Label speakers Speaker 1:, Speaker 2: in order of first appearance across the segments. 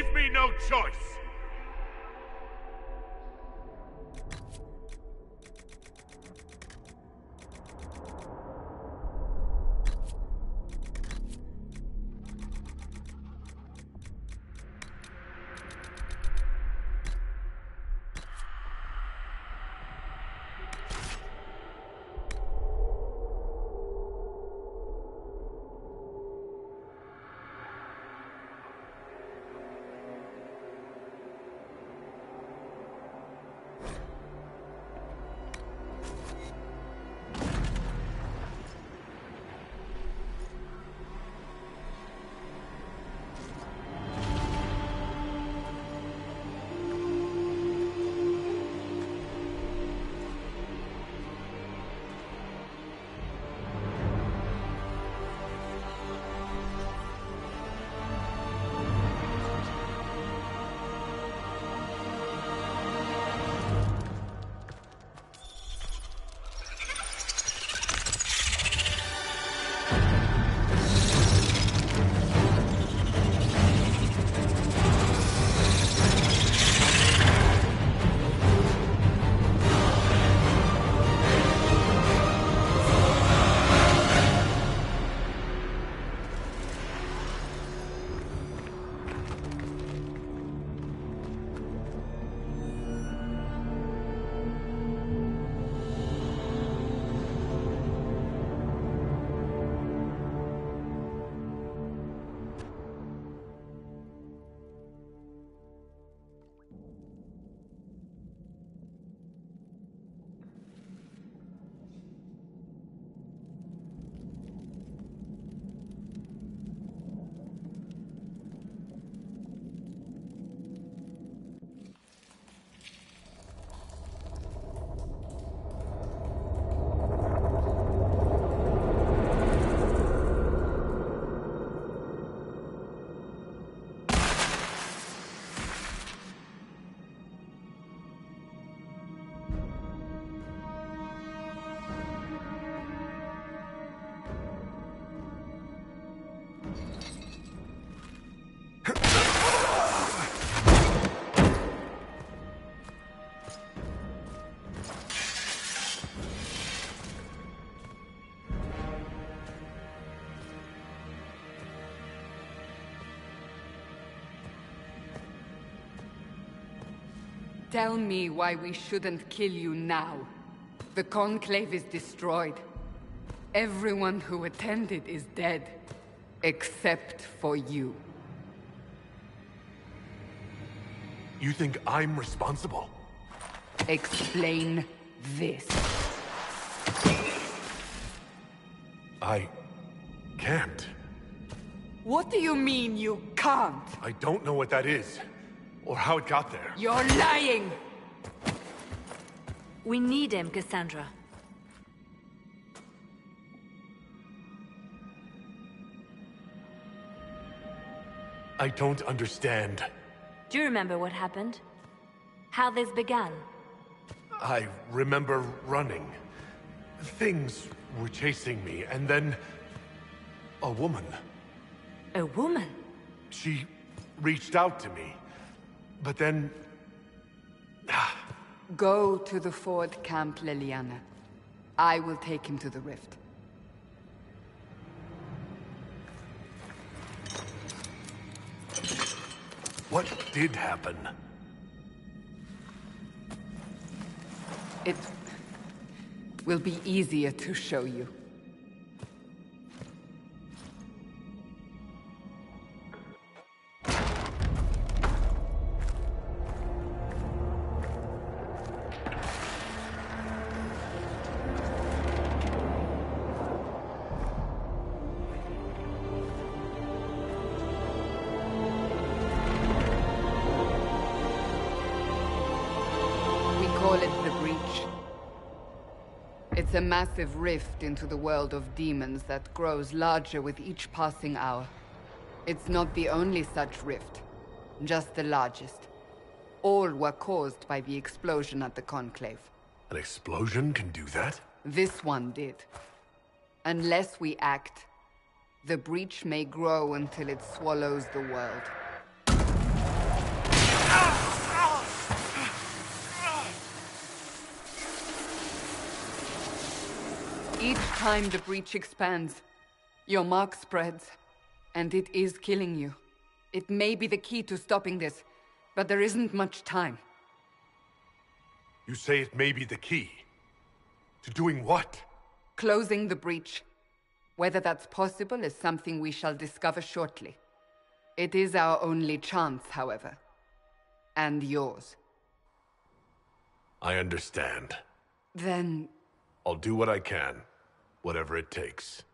Speaker 1: Leave me no choice!
Speaker 2: Tell me why we shouldn't kill you now. The Conclave is destroyed. Everyone who attended is dead. Except for you.
Speaker 1: You think I'm responsible?
Speaker 2: Explain this.
Speaker 1: I can't.
Speaker 2: What do you mean you can't?
Speaker 1: I don't know what that is, or how it got there.
Speaker 2: You're lying!
Speaker 3: We need him, Cassandra.
Speaker 1: I don't understand.
Speaker 3: Do you remember what happened? How this began?
Speaker 1: I remember running. Things were chasing me, and then... a woman.
Speaker 3: A woman?
Speaker 1: She reached out to me. But then...
Speaker 2: Go to the Ford Camp, Liliana. I will take him to the rift.
Speaker 1: What did happen?
Speaker 2: It will be easier to show you. It's a massive rift into the world of demons that grows larger with each passing hour. It's not the only such rift, just the largest. All were caused by the explosion at the Conclave.
Speaker 1: An explosion can do that?
Speaker 2: This one did. Unless we act, the breach may grow until it swallows the world. Each time the breach expands, your mark spreads, and it is killing you. It may be the key to stopping this, but there isn't much time.
Speaker 1: You say it may be the key. To doing what?
Speaker 2: Closing the breach. Whether that's possible is something we shall discover shortly. It is our only chance, however. And yours.
Speaker 1: I understand.
Speaker 2: Then...
Speaker 1: I'll do what I can. Whatever it takes.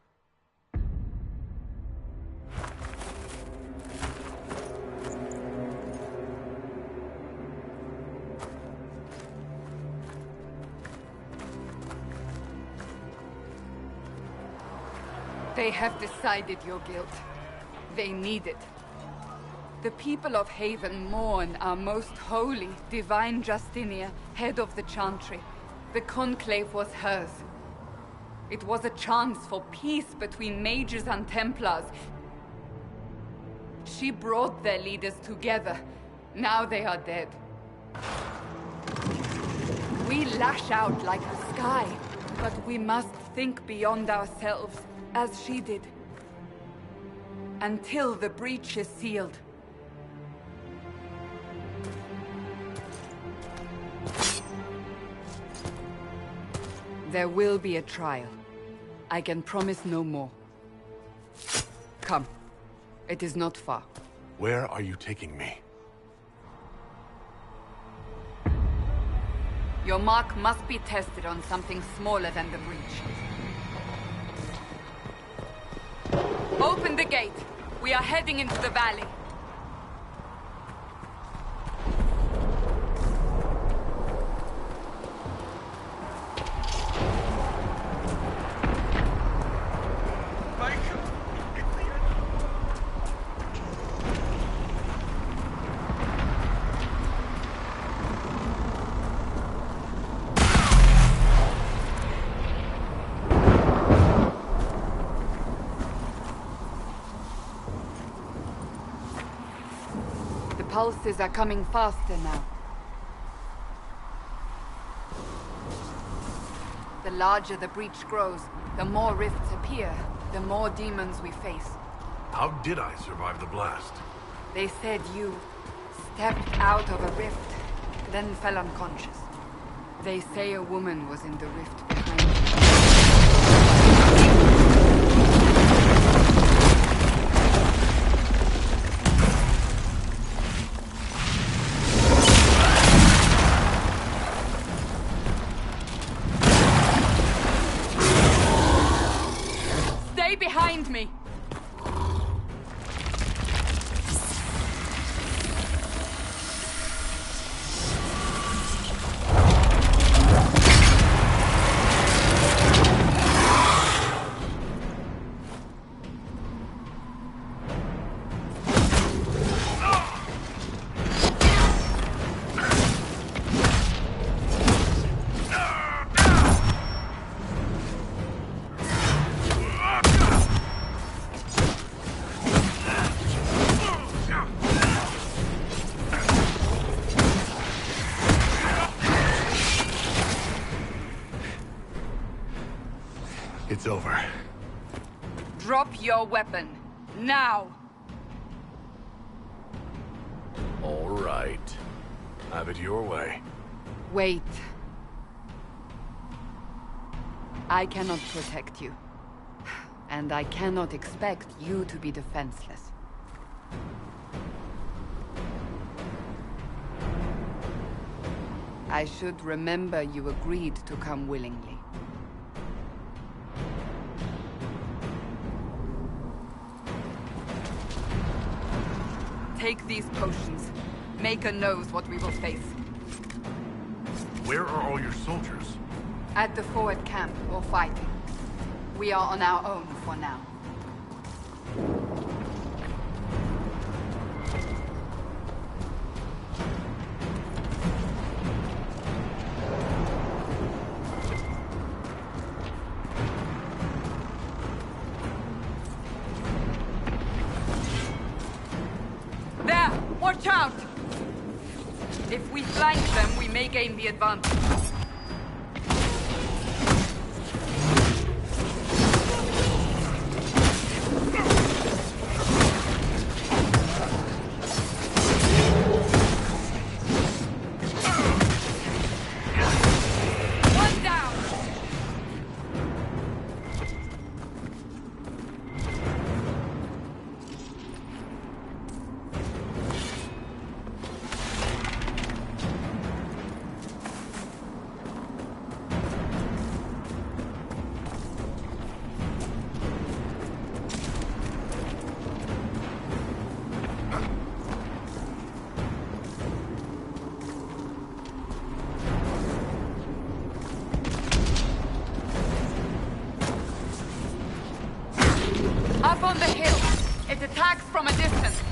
Speaker 2: They have decided your guilt. They need it. The people of Haven mourn our most holy, divine Justinia, head of the Chantry. The Conclave was hers. It was a chance for peace between mages and Templars. She brought their leaders together. Now they are dead. We lash out like the sky, but we must think beyond ourselves, as she did. Until the breach is sealed. There will be a trial. I can promise no more. Come. It is not far.
Speaker 1: Where are you taking me?
Speaker 2: Your mark must be tested on something smaller than the breach. Open the gate. We are heading into the valley. Pulses are coming faster now. The larger the breach grows, the more rifts appear, the more demons we face.
Speaker 1: How did I survive the blast?
Speaker 2: They said you stepped out of a rift, then fell unconscious. They say a woman was in the rift behind you. Behind me!
Speaker 1: It's over.
Speaker 2: Drop your weapon. Now!
Speaker 1: All right. Have it your way.
Speaker 2: Wait. I cannot protect you. And I cannot expect you to be defenseless. I should remember you agreed to come willingly. Take these potions. Maker knows what we will face.
Speaker 1: Where are all your soldiers?
Speaker 2: At the forward camp, or fighting. We are on our own for now. There! Watch out! If we flank them, we may gain the advantage. Up on the hill. It attacks from a distance.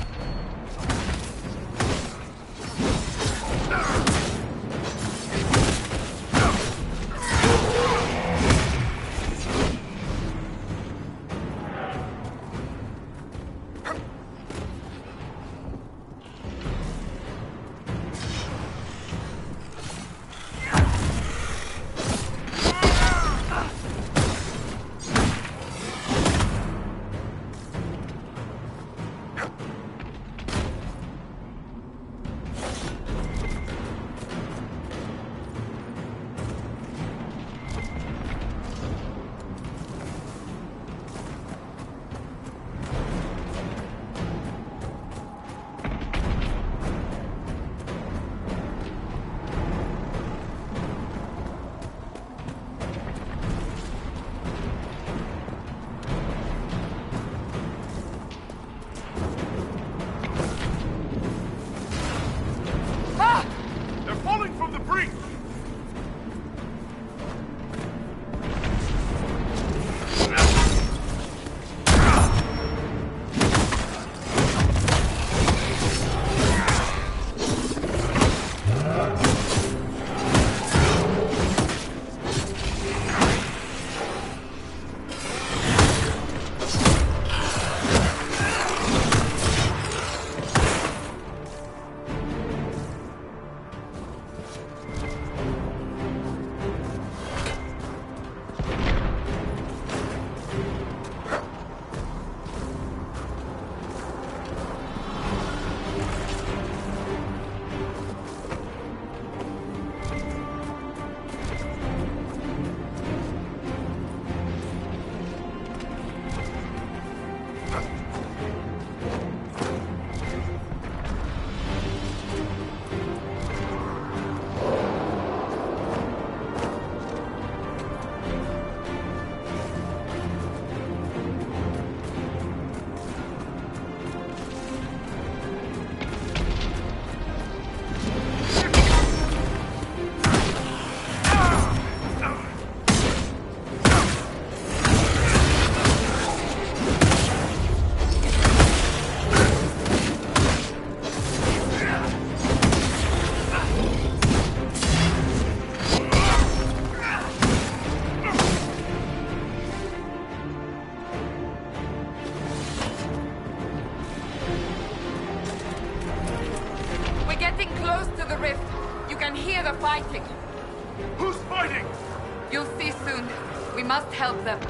Speaker 2: Fighting.
Speaker 1: Who's fighting?
Speaker 2: You'll see soon. We must help them.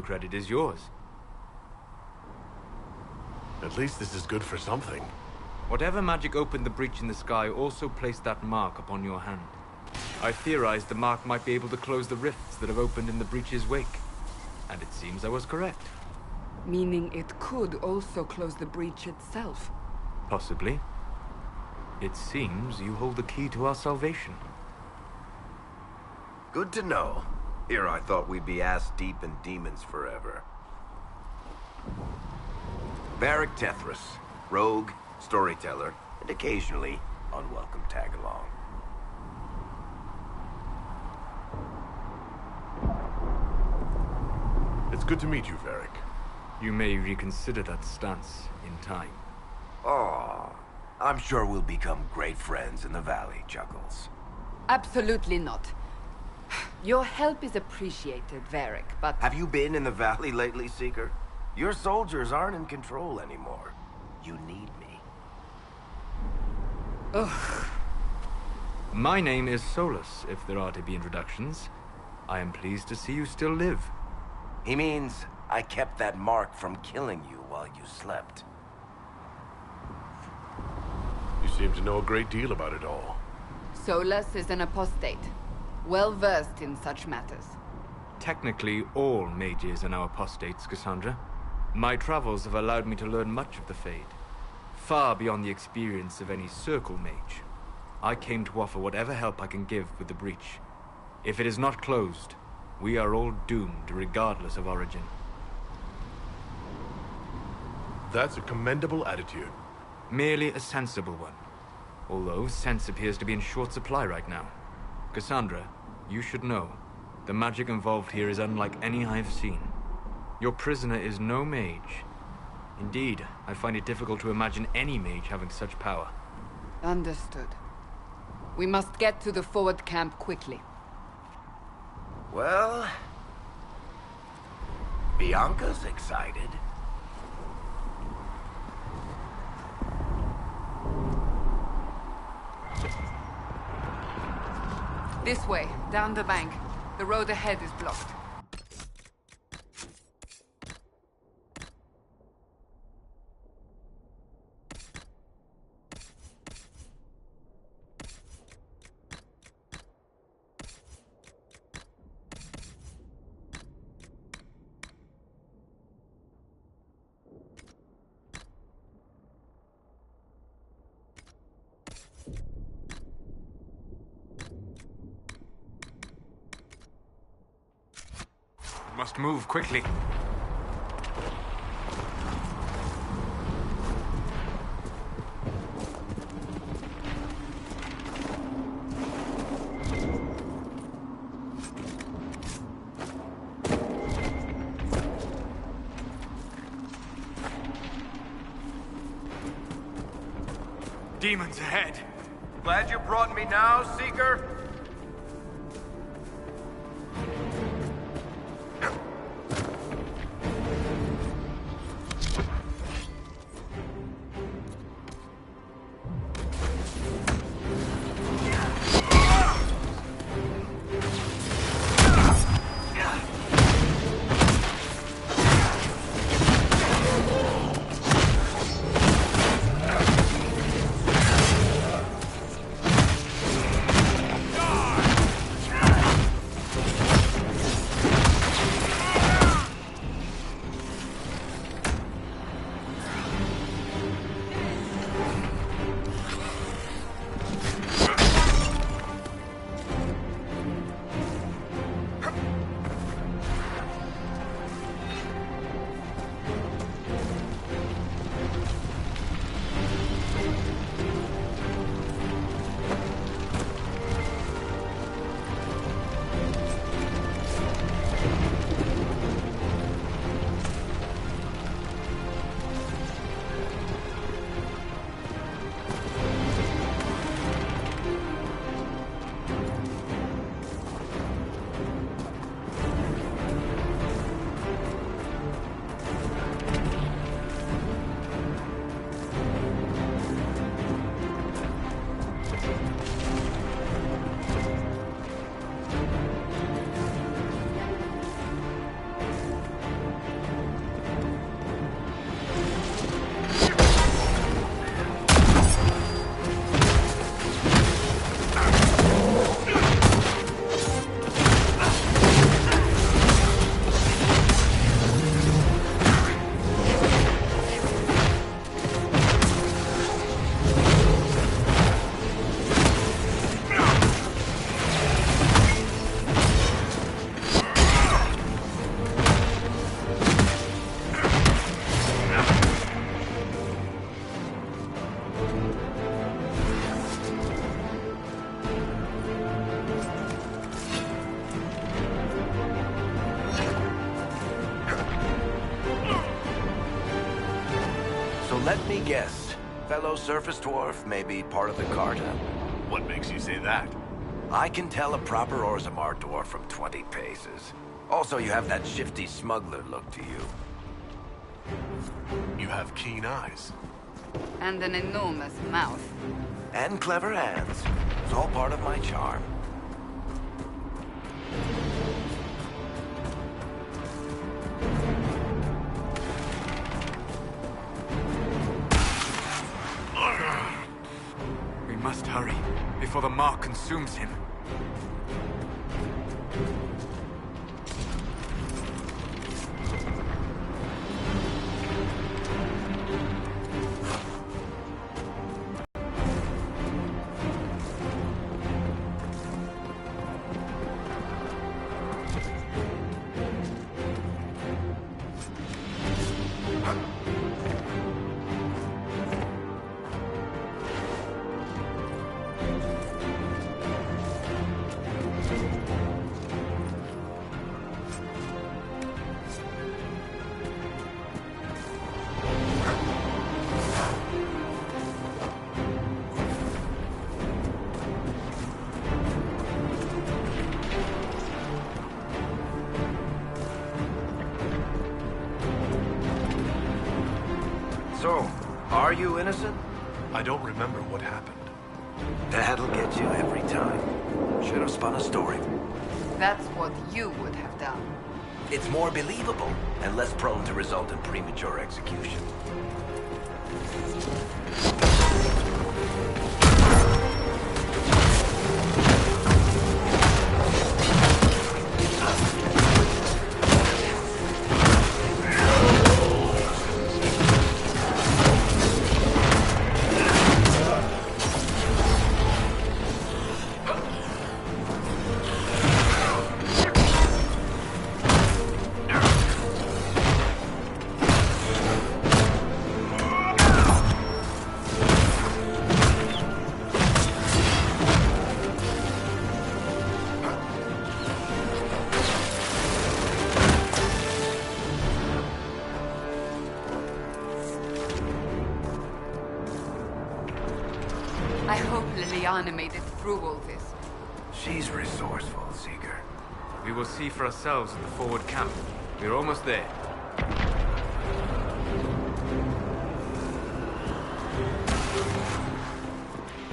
Speaker 4: Credit is yours.
Speaker 1: At least this is good for something.
Speaker 4: Whatever magic opened the breach in the sky also placed that mark upon your hand. I theorized the mark might be able to close the rifts that have opened in the breach's wake. And it seems I was correct.
Speaker 2: Meaning it could also close the breach itself.
Speaker 4: Possibly. It seems you hold the key to our salvation.
Speaker 5: Good to know. Here I thought we'd be ass-deep in demons forever. Varric Tethras, rogue, storyteller, and occasionally unwelcome tag-along.
Speaker 1: It's good to meet you, Varric.
Speaker 4: You may reconsider that stance in time.
Speaker 5: Oh, I'm sure we'll become great friends in the valley, Chuckles.
Speaker 2: Absolutely not. Your help is appreciated, Varric, but...
Speaker 5: Have you been in the valley lately, Seeker? Your soldiers aren't in control anymore. You need me.
Speaker 2: Ugh.
Speaker 4: My name is Solus, if there are to be introductions. I am pleased to see you still live.
Speaker 5: He means I kept that mark from killing you while you slept.
Speaker 1: You seem to know a great deal about it all.
Speaker 2: Solus is an apostate, well-versed in such matters.
Speaker 4: Technically, all mages are now apostates, Cassandra. My travels have allowed me to learn much of the Fade, far beyond the experience of any circle mage. I came to offer whatever help I can give with the breach. If it is not closed, we are all doomed regardless of origin.
Speaker 1: That's a commendable attitude.
Speaker 4: Merely a sensible one. Although sense appears to be in short supply right now. Cassandra, you should know, the magic involved here is unlike any I have seen. Your prisoner is no mage. Indeed, I find it difficult to imagine any mage having such power.
Speaker 2: Understood. We must get to the forward camp quickly.
Speaker 5: Well... Bianca's excited.
Speaker 2: This way, down the bank. The road ahead is blocked.
Speaker 4: Must move quickly. Demons ahead.
Speaker 5: Glad you brought me now, Seeker? Let me guess. Fellow surface dwarf, maybe part of the Carta?
Speaker 1: What makes you say that?
Speaker 5: I can tell a proper Orzammar dwarf from 20 paces. Also, you have that shifty smuggler look to you.
Speaker 1: You have keen eyes.
Speaker 2: And an enormous mouth.
Speaker 5: And clever hands. It's all part of my charm.
Speaker 4: We must hurry, before the mark consumes him.
Speaker 5: So, are you innocent?
Speaker 1: I don't remember what happened.
Speaker 5: That'll get you every time. Should have spun a story.
Speaker 2: That's what you would have done.
Speaker 5: It's more believable and less prone to result in premature execution.
Speaker 2: I hope Liliana made it through all this.
Speaker 5: She's resourceful, Seeker.
Speaker 4: We will see for ourselves at the forward camp. We're almost there.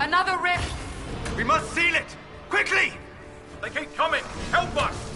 Speaker 2: Another rift!
Speaker 4: We must seal it! Quickly!
Speaker 6: They keep coming! Help us!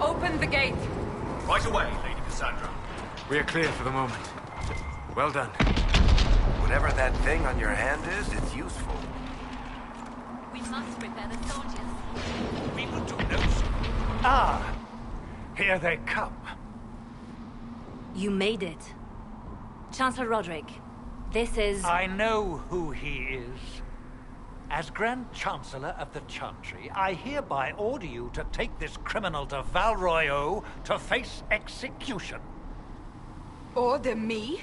Speaker 2: Open the gate.
Speaker 6: Right away, Lady Cassandra.
Speaker 4: We are clear for the moment. Well done.
Speaker 5: Whatever that thing on your hand is, it's useful.
Speaker 3: We must prepare the soldiers.
Speaker 6: We will do no sooner.
Speaker 7: Ah, here they come.
Speaker 3: You made it. Chancellor Roderick, this is...
Speaker 7: I know who he is. As Grand Chancellor of the Chantry, I hereby order you to take this criminal to Val Royeaux to face execution.
Speaker 2: Order me?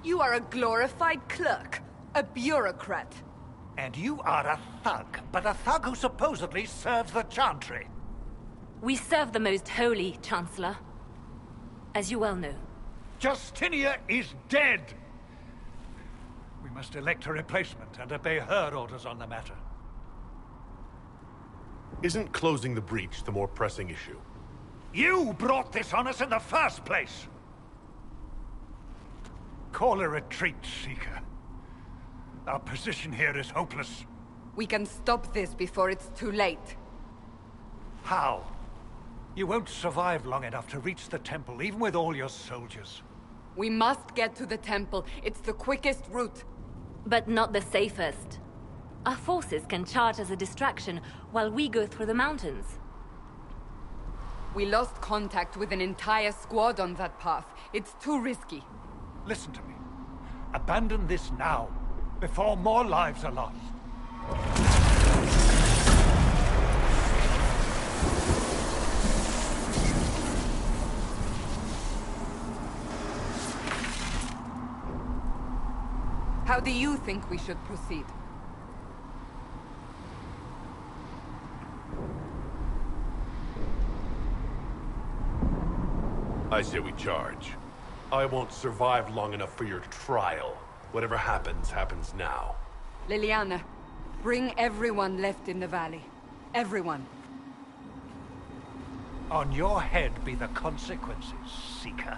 Speaker 2: You are a glorified clerk, a bureaucrat.
Speaker 7: And you are a thug, but a thug who supposedly serves the Chantry.
Speaker 3: We serve the most holy, Chancellor. As you well know.
Speaker 7: Justinia is dead! We must elect a replacement and obey her orders on the matter.
Speaker 1: Isn't closing the breach the more pressing issue?
Speaker 7: You brought this on us in the first place! Call a retreat, Seeker. Our position here is hopeless.
Speaker 2: We can stop this before it's too late.
Speaker 7: How? You won't survive long enough to reach the temple, even with all your soldiers.
Speaker 2: We must get to the temple. It's the quickest route.
Speaker 3: But not the safest. Our forces can charge as a distraction while we go through the mountains.
Speaker 2: We lost contact with an entire squad on that path. It's too risky.
Speaker 7: Listen to me. Abandon this now, before more lives are lost.
Speaker 2: How do you think we should proceed?
Speaker 1: I say we charge. I won't survive long enough for your trial. Whatever happens, happens now.
Speaker 2: Liliana, bring everyone left in the valley. Everyone.
Speaker 7: On your head be the consequences, Seeker.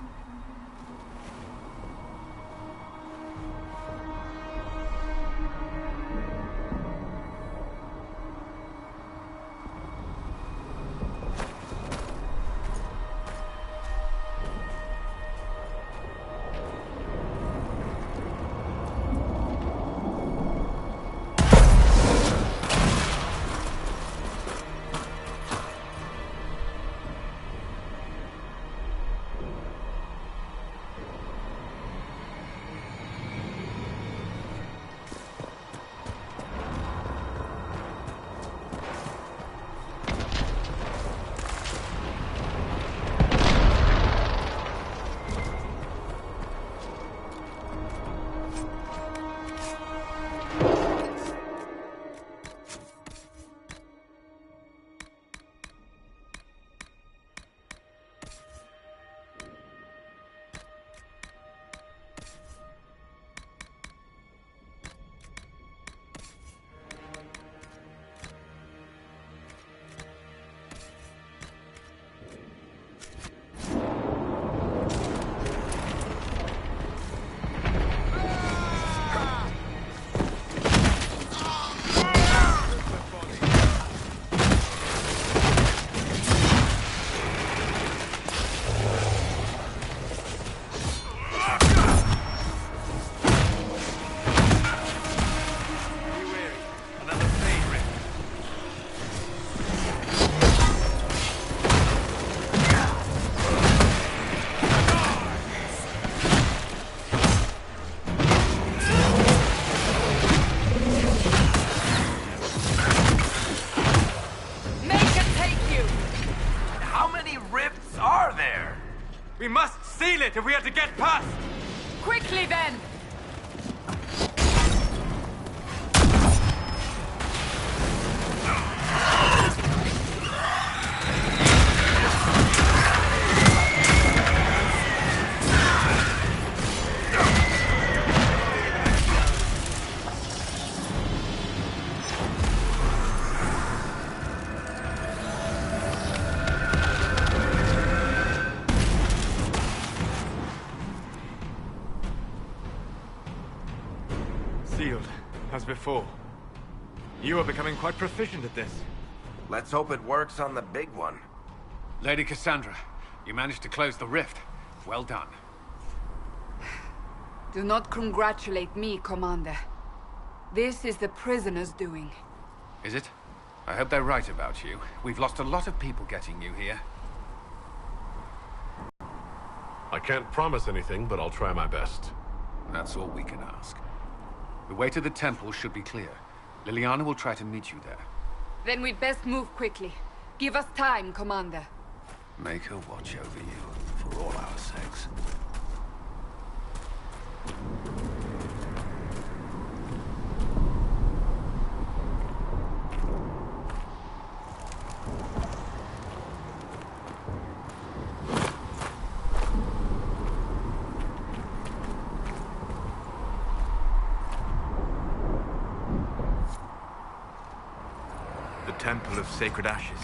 Speaker 4: We must seal it if we are to get past!
Speaker 2: Quickly then!
Speaker 4: Sealed, as before. You are becoming quite proficient at this.
Speaker 5: Let's hope it works on the big one.
Speaker 6: Lady Cassandra, you managed to close the rift. Well done.
Speaker 2: Do not congratulate me, Commander. This is the prisoner's doing.
Speaker 6: Is it? I hope they're right about you. We've lost a lot of people getting you here.
Speaker 1: I can't promise anything, but I'll try my best.
Speaker 6: That's all we can ask. The way to the temple should be clear. Liliana will try to meet you there.
Speaker 2: Then we'd best move quickly. Give us time, Commander.
Speaker 6: Make her watch over you, for all our sakes.
Speaker 4: Temple of Sacred Ashes.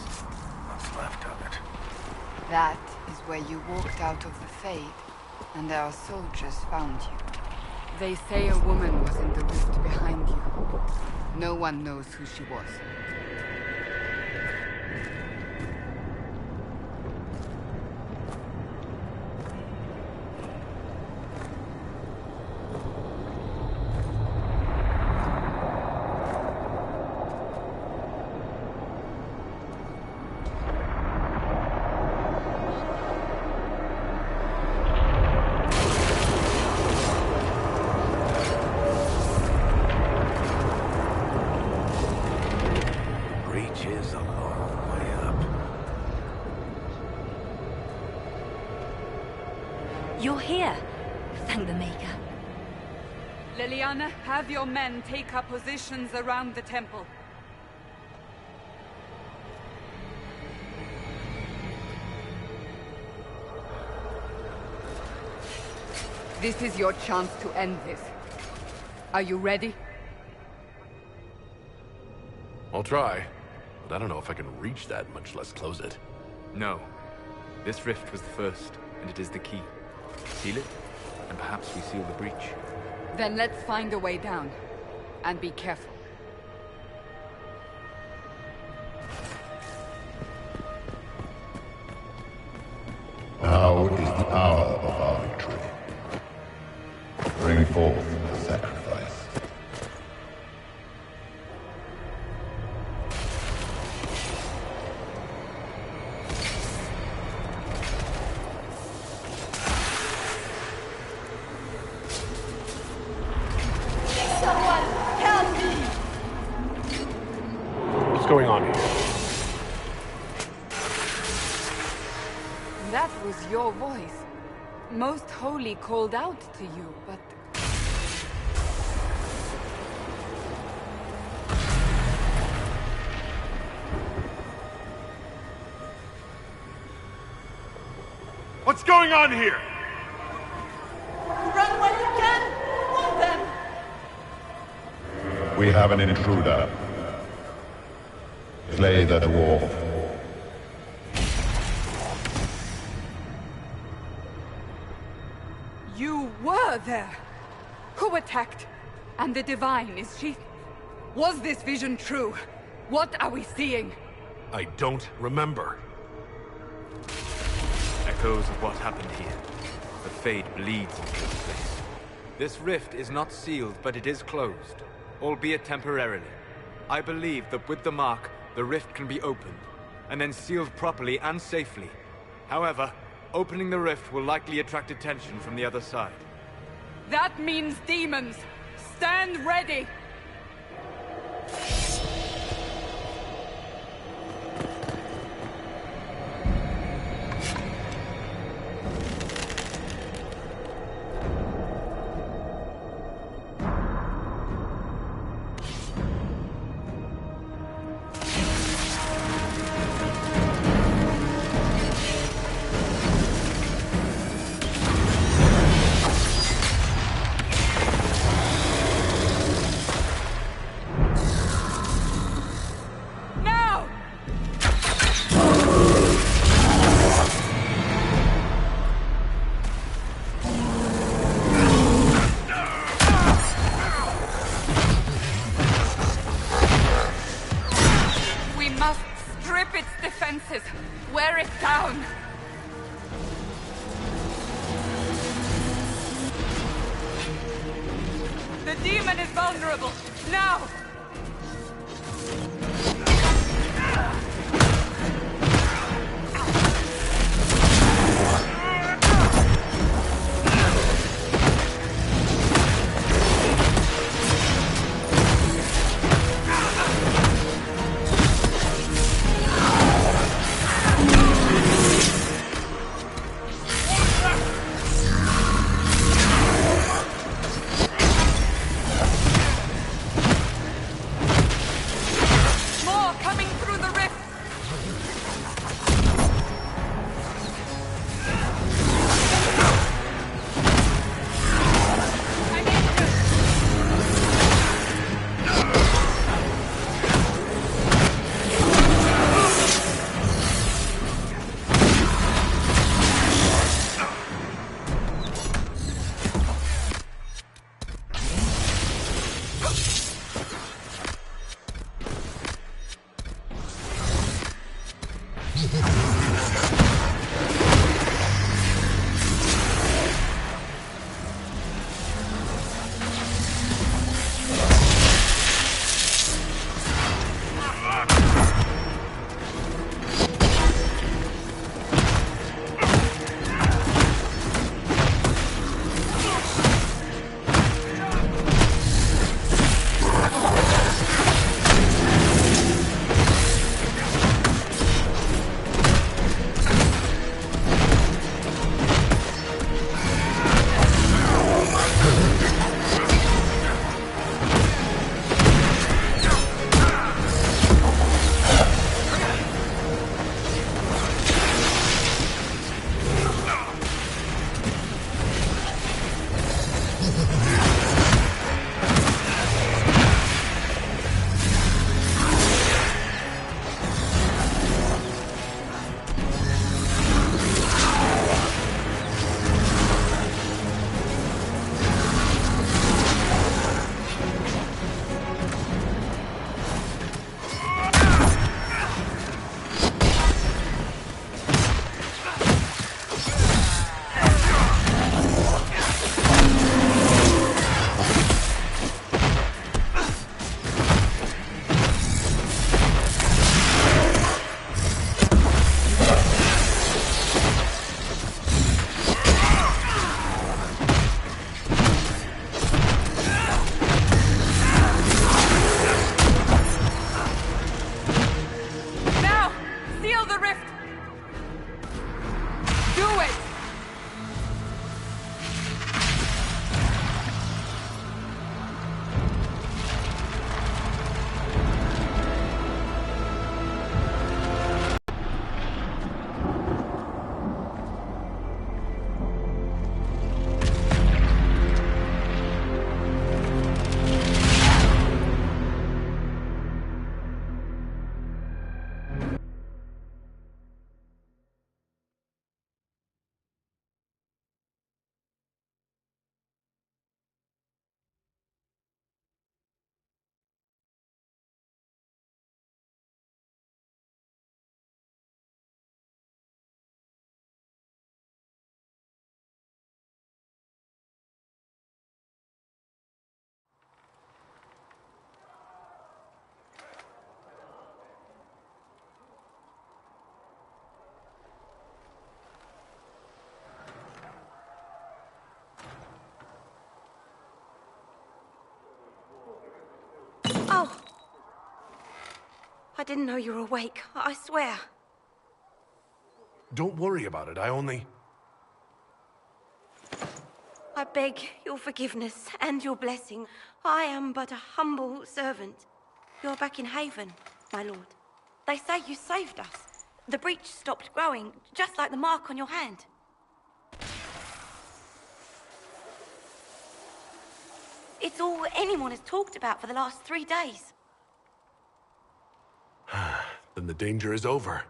Speaker 6: What's left of it?
Speaker 2: That is where you walked out of the Fade, and our soldiers found you. They say a woman was in the rift behind you. No one knows who she was.
Speaker 5: is a long way up.
Speaker 3: You're here. Thank the Maker.
Speaker 2: Liliana, have your men take up positions around the temple. This is your chance to end this. Are you ready?
Speaker 1: I'll try, but I don't know if I can reach that, much less close it.
Speaker 4: No. This rift was the first, and it is the key. Seal it, and perhaps we seal the breach.
Speaker 2: Then let's find a way down. And be careful.
Speaker 8: Now is the hour of our victory. Bring forth the sacrifice.
Speaker 1: What's going on here?
Speaker 2: That was your voice. Most Holy called out to you, but...
Speaker 1: What's going on here?
Speaker 2: Run while you can! Hold them!
Speaker 8: We have an intruder. Slay the dwarf.
Speaker 2: You were there! Who attacked? And the Divine, is she... Was this vision true? What are we seeing?
Speaker 1: I don't remember.
Speaker 4: Echoes of what happened here. The Fade bleeds into this place. This rift is not sealed, but it is closed, albeit temporarily. I believe that with the mark, the rift can be opened, and then sealed properly and safely. However, opening the rift will likely attract attention from the other side.
Speaker 2: That means demons! Stand ready! Wear it down! The demon is vulnerable! Now!
Speaker 9: I didn't know you were awake, I swear.
Speaker 1: Don't worry about it, I only...
Speaker 9: I beg your forgiveness and your blessing. I am but a humble servant. You're back in Haven, my lord. They say you saved us. The breach stopped growing, just like the mark on your hand. It's all anyone has talked about for the last 3 days.
Speaker 1: Then the danger is over.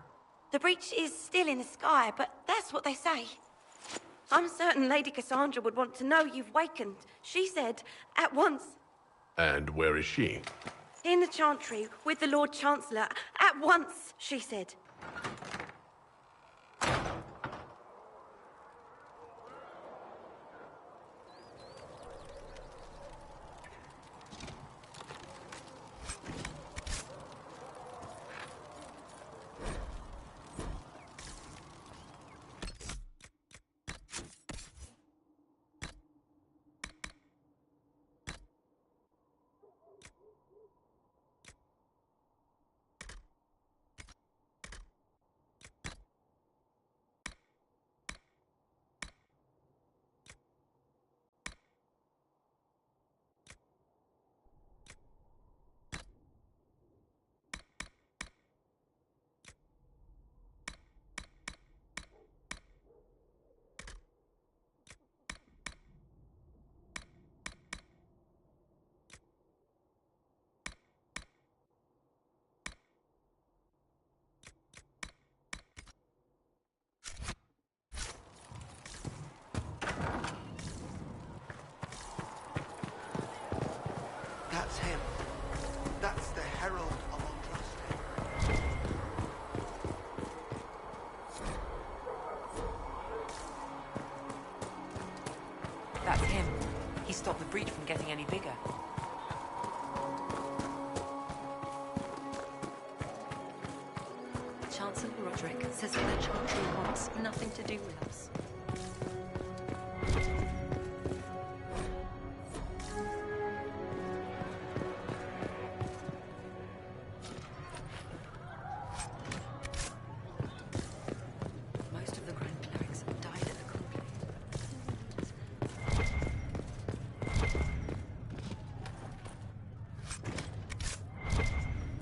Speaker 9: The breach is still in the sky, but that's what they say. I'm certain Lady Cassandra would want to know you've wakened. She said, at once.
Speaker 1: And where is she?
Speaker 9: In the Chantry, with the Lord Chancellor. At once, she said.
Speaker 10: That's him. That's the Herald of Andraste.
Speaker 11: That's him. He stopped the breach from getting any bigger.
Speaker 12: Chancellor Roderick says that the Chantry wants nothing to do with us. Most of the Grand Clerics have died at the conclave.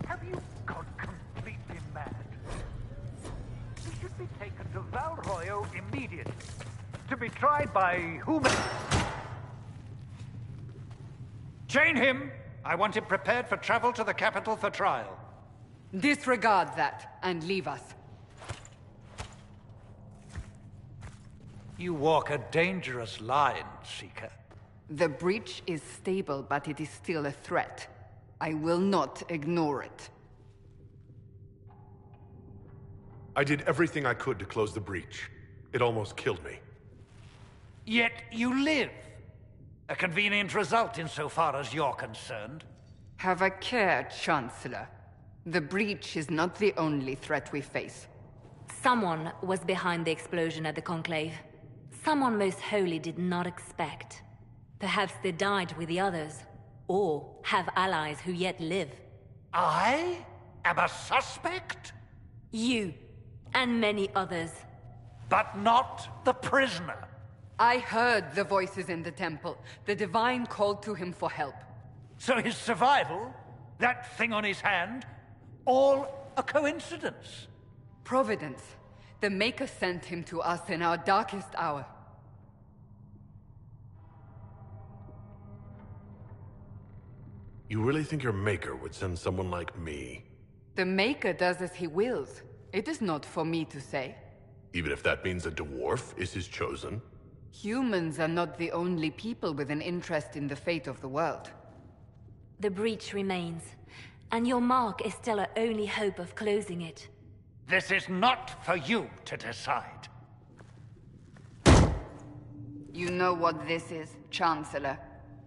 Speaker 7: Have you gone completely mad? He should be taken to Val Royo immediately, to be tried by whom? Chain him! I want him prepared for travel to the capital for trial.
Speaker 2: Disregard that, and leave us.
Speaker 7: You walk a dangerous line, Seeker.
Speaker 2: The breach is stable, but it is still a threat. I will not ignore it.
Speaker 1: I did everything I could to close the breach. It almost killed me.
Speaker 7: Yet you live. A convenient result insofar as you're concerned.
Speaker 2: Have a care, Chancellor. The breach is not the only threat we face.
Speaker 3: Someone was behind the explosion at the Conclave. Someone Most Holy did not expect. Perhaps they died with the others, or have allies who yet live.
Speaker 7: I am a suspect?
Speaker 3: You, and many others.
Speaker 7: But not the prisoner.
Speaker 2: I heard the voices in the temple. The Divine called to him for help.
Speaker 7: So his survival, that thing on his hand, all a coincidence.
Speaker 2: Providence. The Maker sent him to us in our darkest hour.
Speaker 1: You really think your Maker would send someone like me?
Speaker 2: The Maker does as he wills. It is not for me to say.
Speaker 1: Even if that means a dwarf is his chosen?
Speaker 2: Humans are not the only people with an interest in the fate of the world.
Speaker 3: The breach remains, and your mark is still our only hope of closing it.
Speaker 7: This is not for you to decide.
Speaker 2: You know what this is, Chancellor.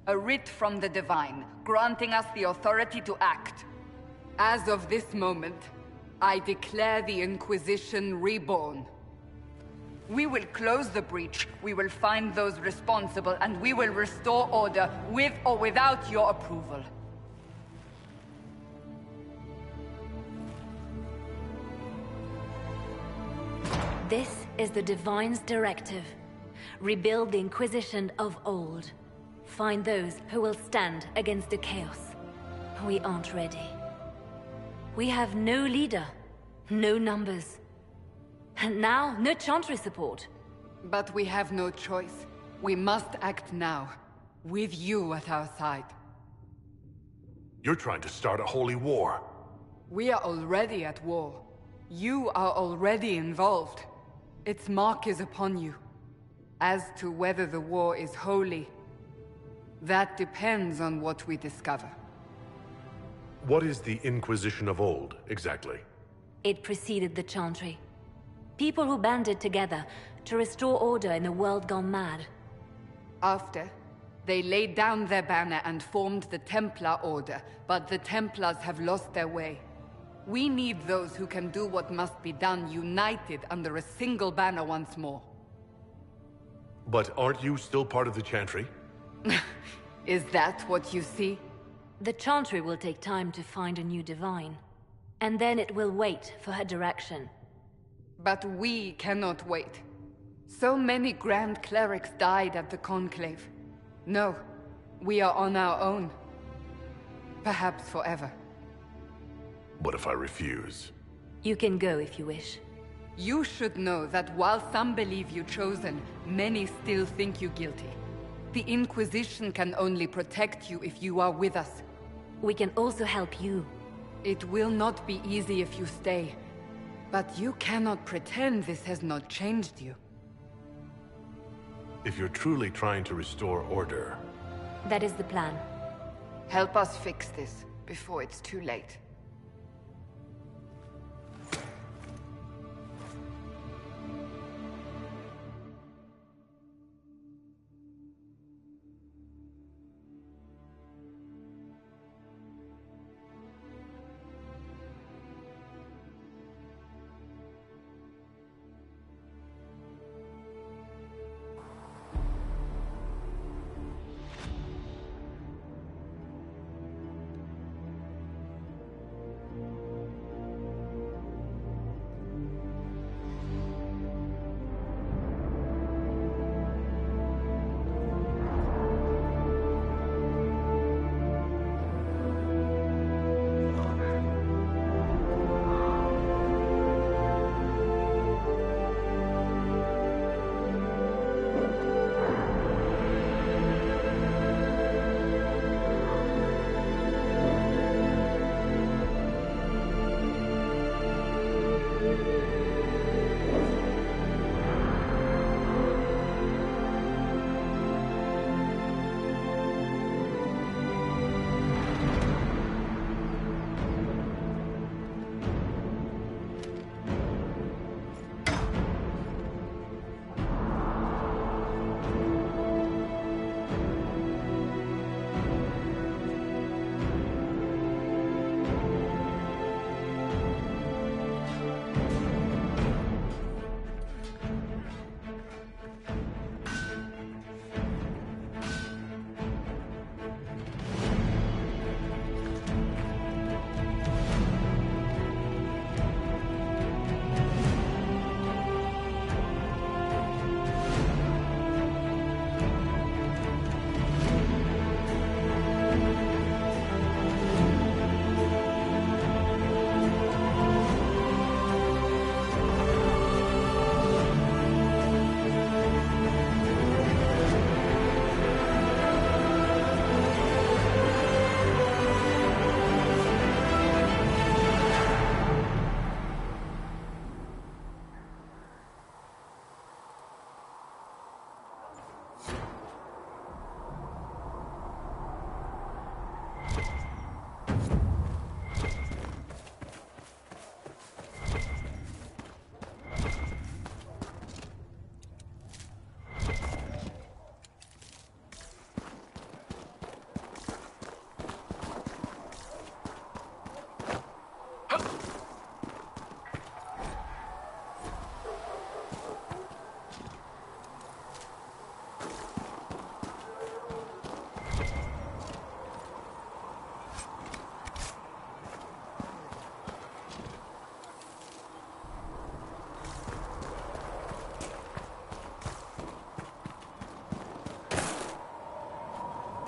Speaker 2: A writ from the Divine, granting us the authority to act. As of this moment, I declare the Inquisition reborn. We will close the breach, we will find those responsible, and we will restore order, with or without your approval.
Speaker 3: This is the Divine's directive. Rebuild the Inquisition of old. Find those who will stand against the chaos. We aren't ready. We have no leader, no numbers. And now, no Chantry support.
Speaker 2: But we have no choice. We must act now, with you at our side.
Speaker 1: You're trying to start a holy war.
Speaker 2: We are already at war. You are already involved. Its mark is upon you. As to whether the war is holy, that depends on what we discover.
Speaker 1: What is the Inquisition of old, exactly?
Speaker 3: It preceded the Chantry. People who banded together to restore order in a world gone mad.
Speaker 2: After, they laid down their banner and formed the Templar Order, but the Templars have lost their way. We need those who can do what must be done, united under a single banner once more.
Speaker 1: But aren't you still part of the Chantry?
Speaker 2: Is that what you see?
Speaker 3: The Chantry will take time to find a new Divine. And then it will wait for her direction.
Speaker 2: But we cannot wait. So many Grand Clerics died at the Conclave. No, we are on our own. Perhaps forever.
Speaker 1: What if I refuse?
Speaker 3: You can go if you wish.
Speaker 2: You should know that while some believe you chosen, many still think you guilty. The Inquisition can only protect you if you are with us.
Speaker 3: We can also help you.
Speaker 2: It will not be easy if you stay. But you cannot pretend this has not changed you.
Speaker 1: If you're truly trying to restore order...
Speaker 3: That is the plan.
Speaker 2: Help us fix this, before it's too late.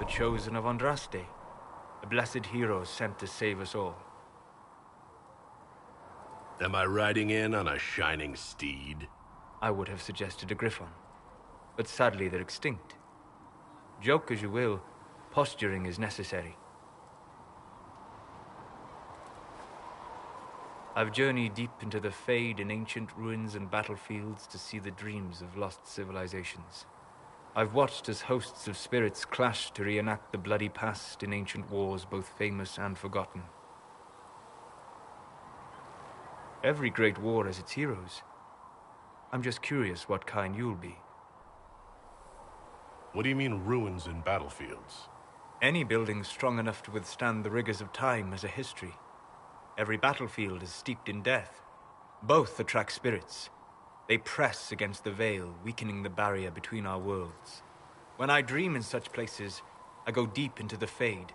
Speaker 4: chosen of Andraste, a blessed hero sent to save us all.
Speaker 1: Am I riding in on a shining steed?
Speaker 4: I would have suggested a griffon, but sadly they're extinct. Joke as you will, posturing is necessary. I've journeyed deep into the Fade in ancient ruins and battlefields to see the dreams of lost civilizations. I've watched as hosts of spirits clash to reenact the bloody past in ancient wars both famous and forgotten. Every great war has its heroes. I'm just curious what kind you'll be.
Speaker 1: What do you mean ruins and battlefields?
Speaker 4: Any building strong enough to withstand the rigors of time has a history. Every battlefield is steeped in death. Both attract spirits. They press against the veil, weakening the barrier between our worlds. When I dream in such places, I go deep into the Fade.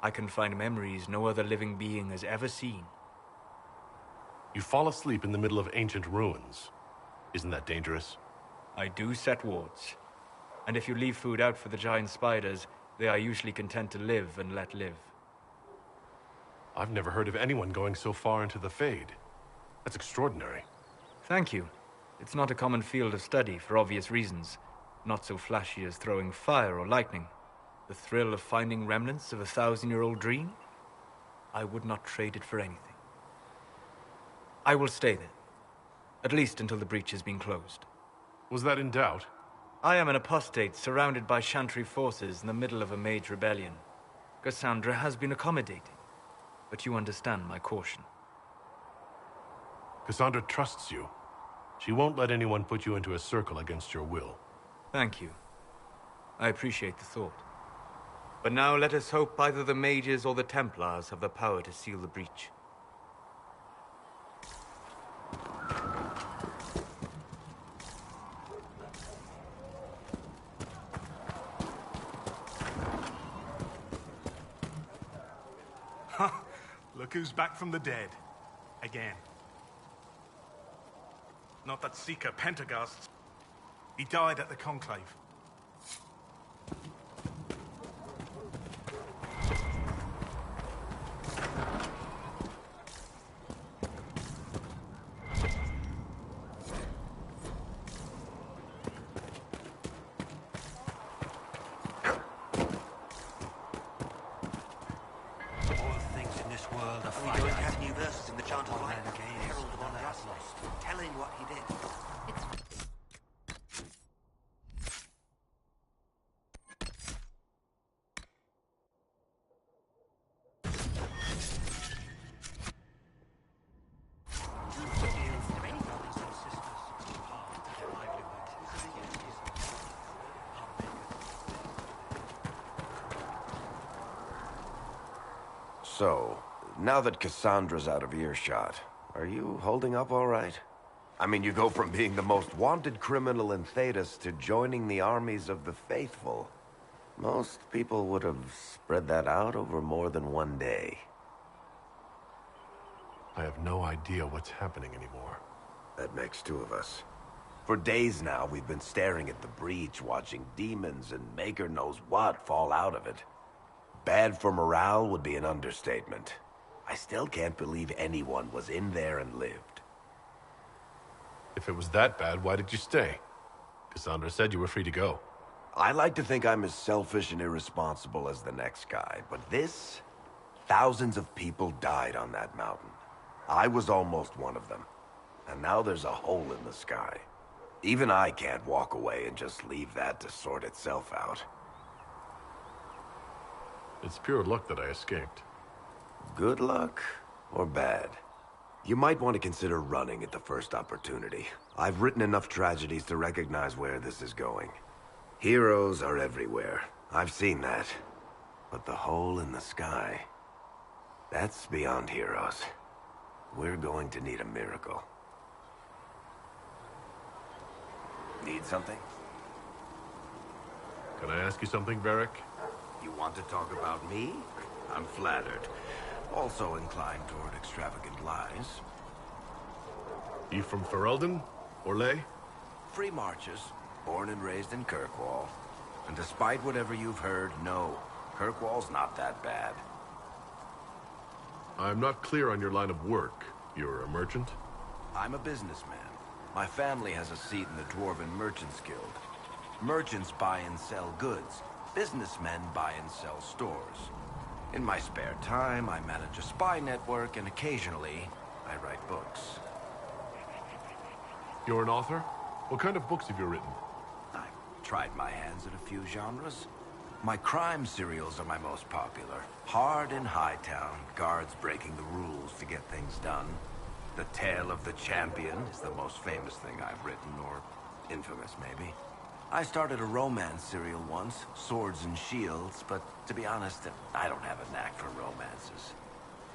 Speaker 4: I can find memories no other living being has ever seen.
Speaker 1: You fall asleep in the middle of ancient ruins. Isn't that dangerous?
Speaker 4: I do set wards. And if you leave food out for the giant spiders, they are usually content to live and let live.
Speaker 1: I've never heard of anyone going so far into the Fade. That's extraordinary.
Speaker 4: Thank you. It's not a common field of study for obvious reasons. Not so flashy as throwing fire or lightning. The thrill of finding remnants of a 1,000-year-old dream? I would not trade it for anything. I will stay there. At least until the breach has been closed.
Speaker 1: Was that in doubt?
Speaker 4: I am an apostate surrounded by Chantry forces in the middle of a mage rebellion. Cassandra has been accommodating. But you understand my caution.
Speaker 1: Cassandra trusts you. She won't let anyone put you into a circle against your will.
Speaker 4: Thank you. I appreciate the thought. But now let us hope either the mages or the Templars have the power to seal the breach.
Speaker 13: Look who's back from the dead. Again. Not that Seeker Pentagast. He died at the Conclave.
Speaker 5: So, now that Cassandra's out of earshot, are you holding up all right? I mean, you go from being the most wanted criminal in Thedas to joining the armies of the faithful. Most people would have spread that out over more than one day.
Speaker 1: I have no idea what's happening anymore.
Speaker 5: That makes two of us. For days now, we've been staring at the breach, watching demons and maker knows what fall out of it. Bad for morale would be an understatement. I still can't believe anyone was in there and lived.
Speaker 1: If it was that bad, why did you stay? Cassandra said you were free to go.
Speaker 5: I like to think I'm as selfish and irresponsible as the next guy, but this... Thousands of people died on that mountain. I was almost one of them. And now there's a hole in the sky. Even I can't walk away and just leave that to sort itself out.
Speaker 1: It's pure luck that I escaped.
Speaker 5: Good luck or bad? You might want to consider running at the first opportunity. I've written enough tragedies to recognize where this is going. Heroes are everywhere. I've seen that. But the hole in the sky... that's beyond heroes. We're going to need a miracle. Need something?
Speaker 1: Can I ask you something, Varric?
Speaker 5: You want to talk about me? I'm flattered. Also inclined toward extravagant lies.
Speaker 1: You from Ferelden? Orlais?
Speaker 5: Free marches. Born and raised in Kirkwall. And despite whatever you've heard, no, Kirkwall's not that bad.
Speaker 1: I'm not clear on your line of work. You're a merchant?
Speaker 5: I'm a businessman. My family has a seat in the Dwarven Merchants Guild. Merchants buy and sell goods. Businessmen buy and sell stores. In my spare time, I manage a spy network, and occasionally, I write books.
Speaker 1: You're an author? What kind of books have you written?
Speaker 5: I've tried my hands at a few genres. My crime serials are my most popular. Hard in Hightown, guards breaking the rules to get things done. The Tale of the Champion is the most famous thing I've written, or infamous, maybe. I started a romance serial once, Swords and Shields, but to be honest, I don't have a knack for romances.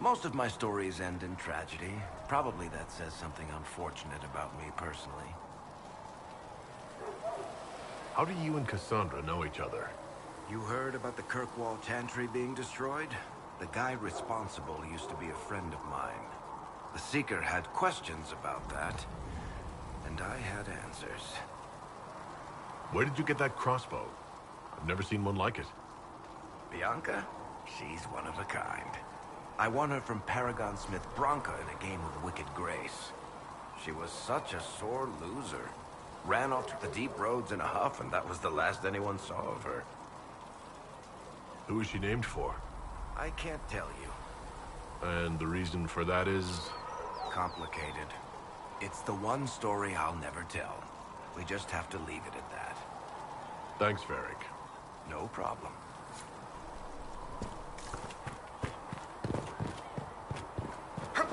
Speaker 5: Most of my stories end in tragedy. Probably that says something unfortunate about me personally.
Speaker 1: How do you and Cassandra know each other?
Speaker 5: You heard about the Kirkwall Chantry being destroyed? The guy responsible used to be a friend of mine. The Seeker had questions about that, and I had answers.
Speaker 1: Where did you get that crossbow? I've never seen one like it.
Speaker 5: Bianca? She's one of a kind. I won her from Paragon Smith Bronca in a game of Wicked Grace. She was such a sore loser. Ran off to the deep roads in a huff, and that was the last anyone saw of her.
Speaker 1: Who is she named for?
Speaker 5: I can't tell you.
Speaker 1: And the reason for that is?
Speaker 5: Complicated. It's the one story I'll never tell. We just have to leave it at that.
Speaker 1: Thanks, Varric.
Speaker 5: No problem.
Speaker 10: I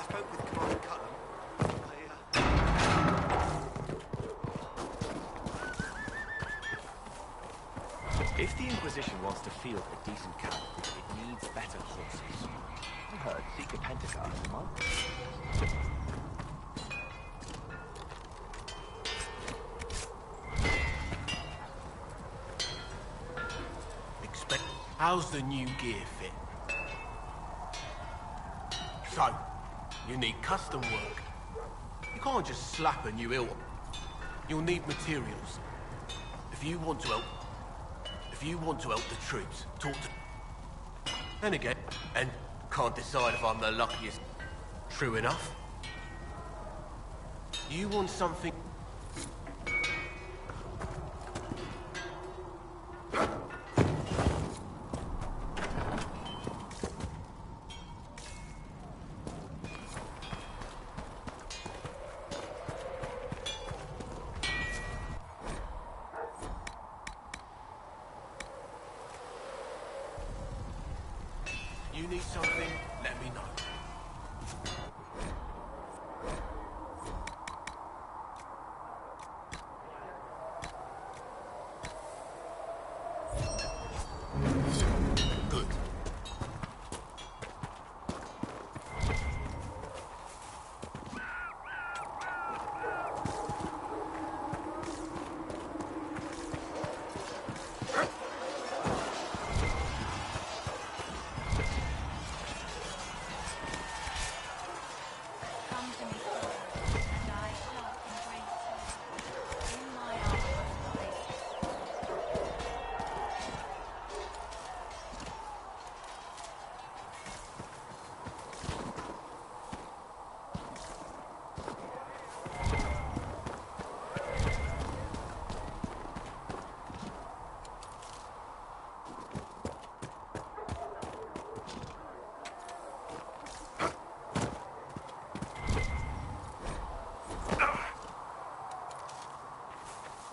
Speaker 10: spoke with Commander Cullen.
Speaker 14: If the Inquisition wants to field a decent cavalry, it needs better horses. I heard Seeker Pentecost might.
Speaker 15: How's the new gear fit? So, you need custom work. You can't just slap a new hilt. You'll need materials. If you want to help the troops, talk to... Then again, and can't decide if I'm the luckiest. True enough. You want something... You need something? Let me know. Good.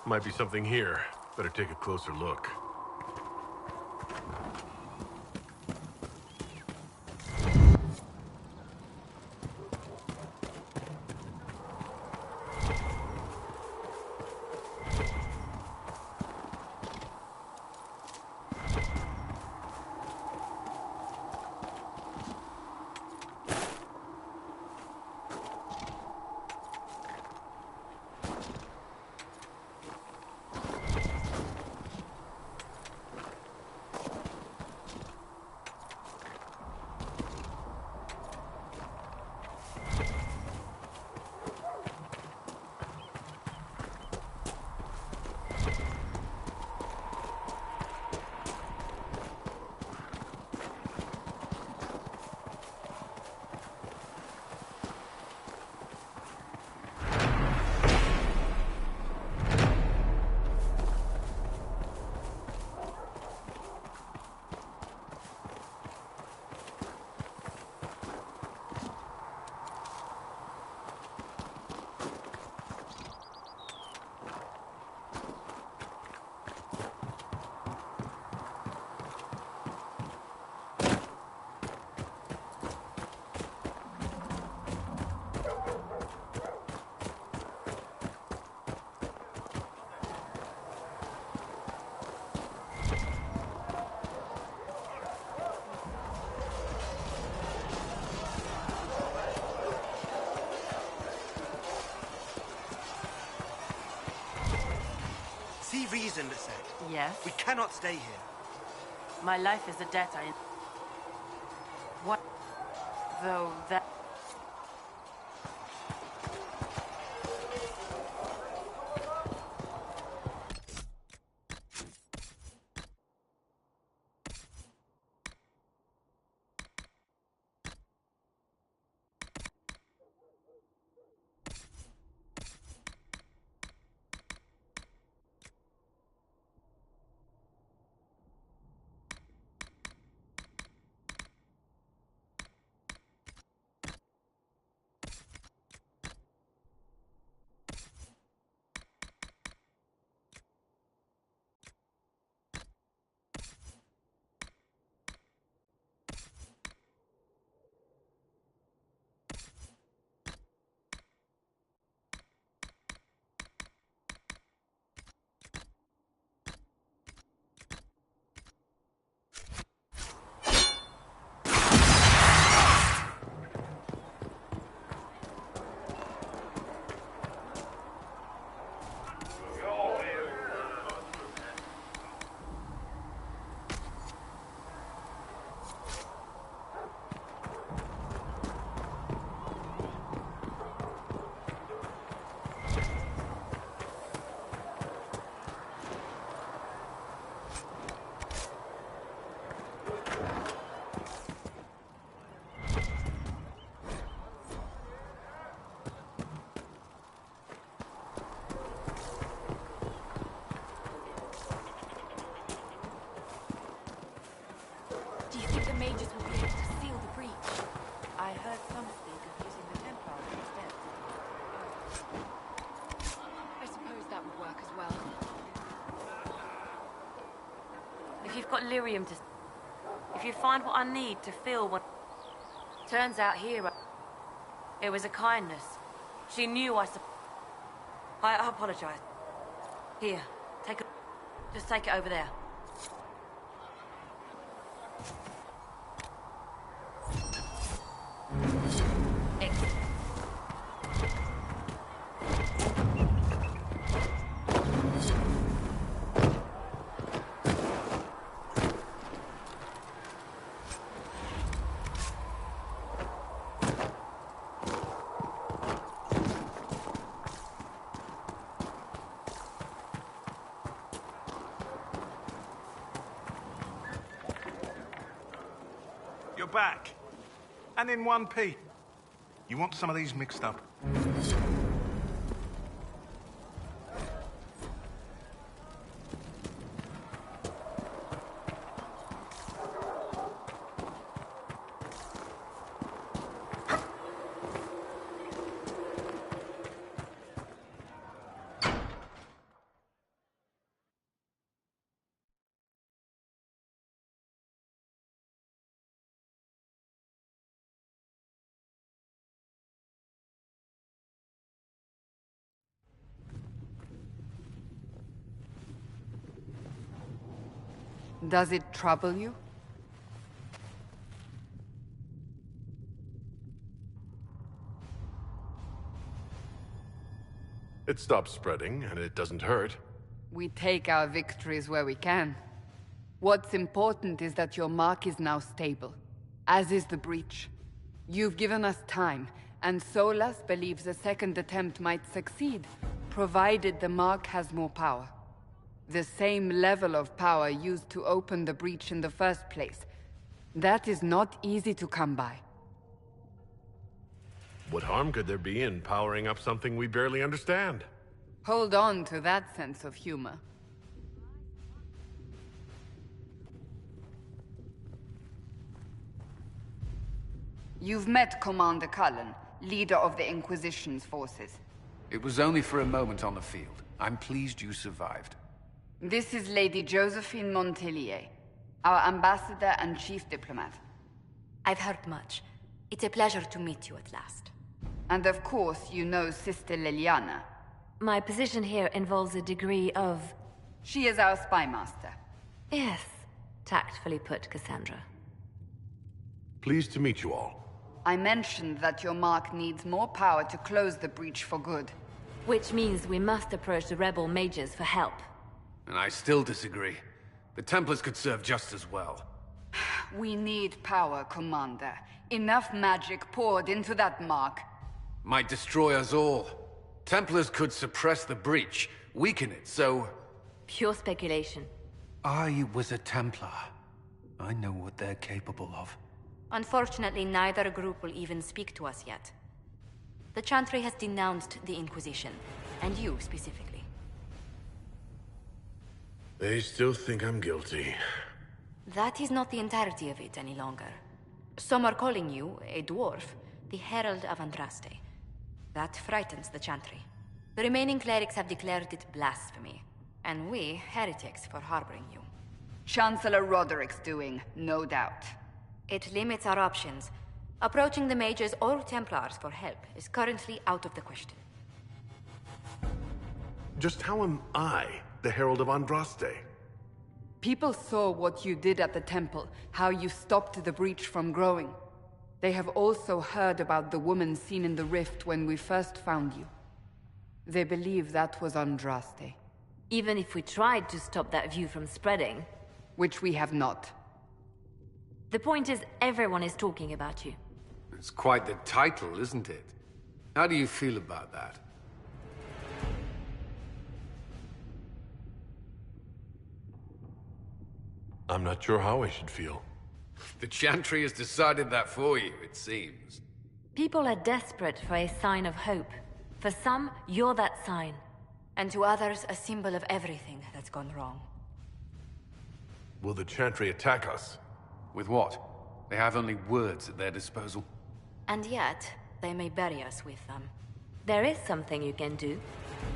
Speaker 1: Might be something here. Better take a closer look.
Speaker 10: reason, Lisette.
Speaker 11: Yes?
Speaker 10: We cannot stay here.
Speaker 11: My life is a debt I... What? Though that...
Speaker 12: Do you think the mages will be able to seal the breach? I heard some speak of using the Templars instead. I suppose that would work as well.
Speaker 11: If you've got lyrium to... If you find what I need to fill what... Turns out here... It was a kindness. She knew I apologize. Here, take it... Just take it over there.
Speaker 13: You're back. And in one piece. You want some of these mixed up?
Speaker 2: Does it trouble you?
Speaker 1: It stops spreading, and it doesn't hurt.
Speaker 2: We take our victories where we can. What's important is that your mark is now stable, as is the breach. You've given us time, and Solas believes a second attempt might succeed, provided the mark has more power. The same level of power used to open the breach in the first place. That is not easy to come by.
Speaker 1: What harm could there be in powering up something we barely understand?
Speaker 2: Hold on to that sense of humor. You've met Commander Cullen, leader of the Inquisition's forces.
Speaker 6: It was only for a moment on the field. I'm pleased you survived.
Speaker 2: This is Lady Josephine Montelier, our ambassador and chief diplomat.
Speaker 3: I've heard much. It's a pleasure to meet you at last.
Speaker 2: And of course, you know Sister Liliana.
Speaker 3: My position here involves a degree of...
Speaker 2: She is our spy master.
Speaker 3: Yes, tactfully put, Cassandra.
Speaker 1: Pleased to meet you all.
Speaker 2: I mentioned that your mark needs more power to close the breach for good.
Speaker 3: Which means we must approach the rebel mages for help.
Speaker 6: And I still disagree. The Templars could serve just as well.
Speaker 2: We need power, Commander. Enough magic poured into that mark.
Speaker 6: Might destroy us all. Templars could suppress the breach, weaken it, so...
Speaker 3: Pure speculation.
Speaker 6: I was a Templar. I know what they're capable of.
Speaker 11: Unfortunately, neither group will even speak to us yet. The Chantry has denounced the Inquisition, and you specifically.
Speaker 1: They still think I'm guilty.
Speaker 11: That is not the entirety of it any longer. Some are calling you, a dwarf, the Herald of Andraste. That frightens the Chantry. The remaining clerics have declared it blasphemy, and we, heretics, for harboring you.
Speaker 2: Chancellor Roderick's doing, no doubt.
Speaker 11: It limits our options. Approaching the mages or Templars for help is currently out of the question.
Speaker 1: Just how am I the Herald of Andraste?
Speaker 2: People saw what you did at the temple, how you stopped the breach from growing. They have also heard about the woman seen in the rift when we first found you. They believe that was Andraste.
Speaker 3: Even if we tried to stop that view from spreading...
Speaker 2: Which we have not.
Speaker 3: The point is, everyone is talking about you.
Speaker 6: It's quite the title, isn't it? How do you feel about that?
Speaker 1: I'm not sure how I should feel.
Speaker 6: The Chantry has decided that for you, it seems.
Speaker 3: People are desperate for a sign of hope. For some, you're that sign.
Speaker 11: And to others, a symbol of everything that's gone wrong.
Speaker 1: Will the Chantry attack us?
Speaker 6: With what? They have only words at their disposal.
Speaker 11: And yet, they may bury us with them.
Speaker 3: There is something you can do.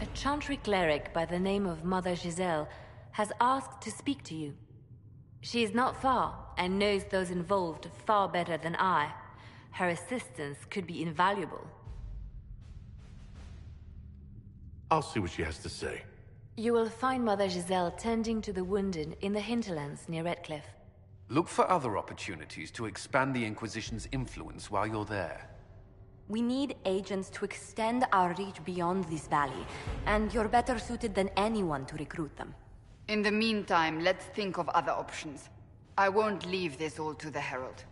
Speaker 3: A Chantry cleric by the name of Mother Giselle has asked to speak to you. She is not far, and knows those involved far better than I. Her assistance could be invaluable.
Speaker 1: I'll see what she has to say.
Speaker 3: You will find Mother Giselle tending to the wounded in the hinterlands near Redcliffe.
Speaker 6: Look for other opportunities to expand the Inquisition's influence while you're there.
Speaker 11: We need agents to extend our reach beyond this valley, and you're better suited than anyone to recruit them.
Speaker 2: In the meantime, let's think of other options. I won't leave this all to the Herald.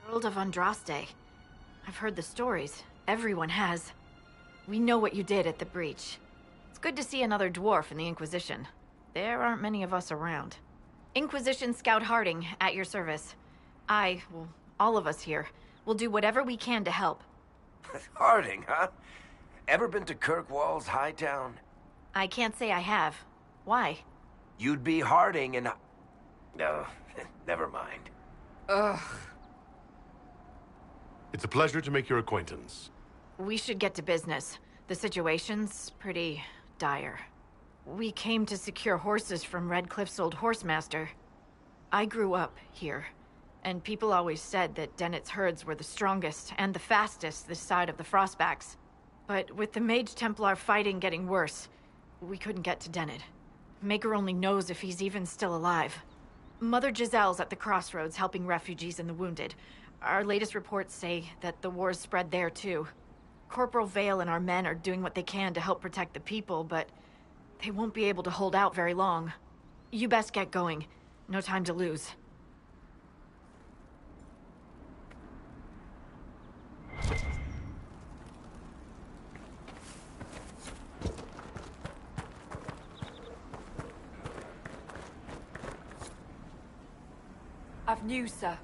Speaker 12: Herald of Andraste. I've heard the stories. Everyone has. We know what you did at the breach. It's good to see another dwarf in the Inquisition. There aren't many of us around. Inquisition Scout Harding, at your service. Well, all of us here, will do whatever we can to help.
Speaker 5: Harding, huh? Ever been to Kirkwall's Hightown?
Speaker 12: I can't say I have. Why?
Speaker 5: You'd be Harding and... No, never mind.
Speaker 2: Ugh.
Speaker 1: It's a pleasure to make your acquaintance.
Speaker 12: We should get to business. The situation's pretty dire. We came to secure horses from Redcliffe's old horsemaster. I grew up here, and people always said that Dennett's herds were the strongest and the fastest this side of the Frostbacks. But with the Mage Templar fighting getting worse, we couldn't get to Dennett. Maker only knows if he's even still alive. Mother Giselle's at the crossroads helping refugees and the wounded. Our latest reports say that the war's spread there too. Corporal Vale and our men are doing what they can to help protect the people, but they won't be able to hold out very long. You best get going. No time to lose.
Speaker 2: I've news, sir.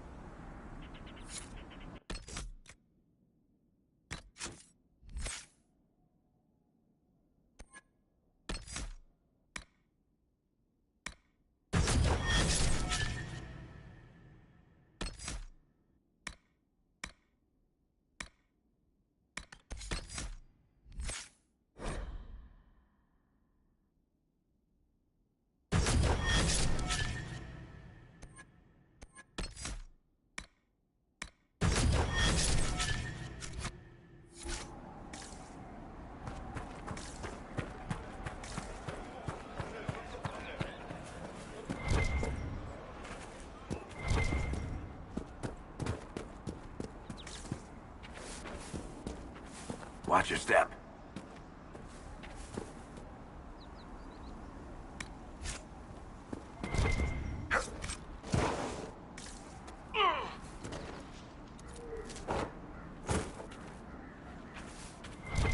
Speaker 5: Watch your step.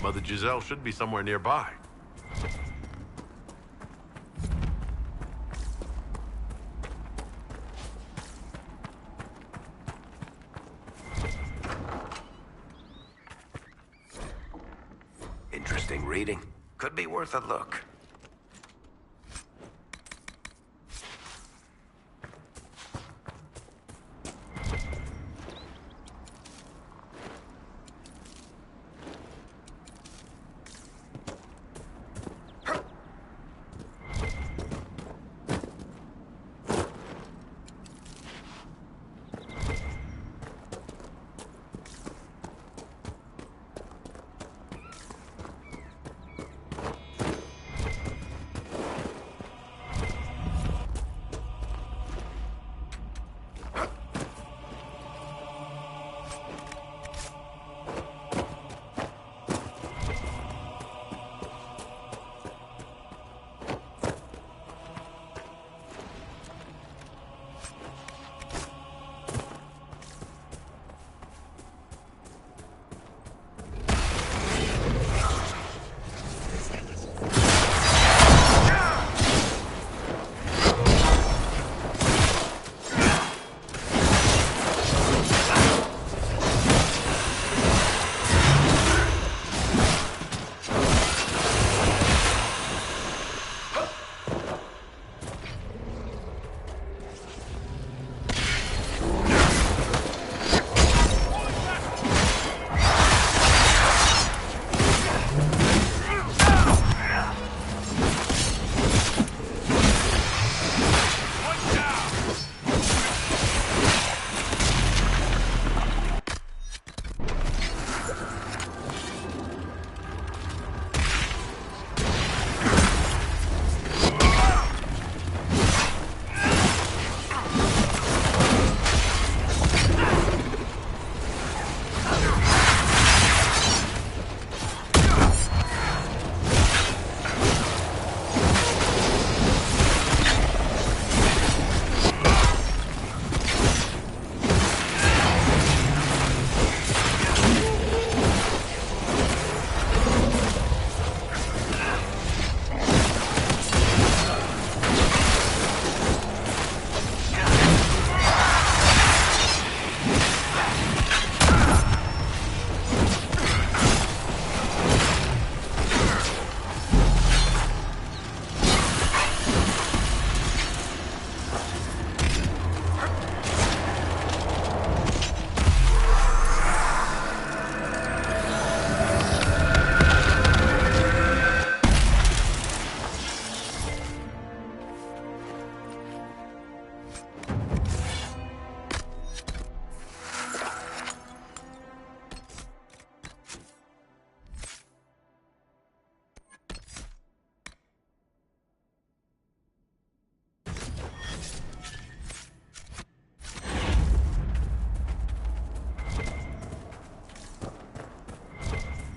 Speaker 1: Mother Giselle should be somewhere nearby.
Speaker 5: Interesting reading. Could be worth a look.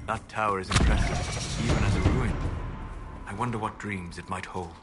Speaker 4: That tower is impressive, even as a ruin. I wonder what dreams it might hold.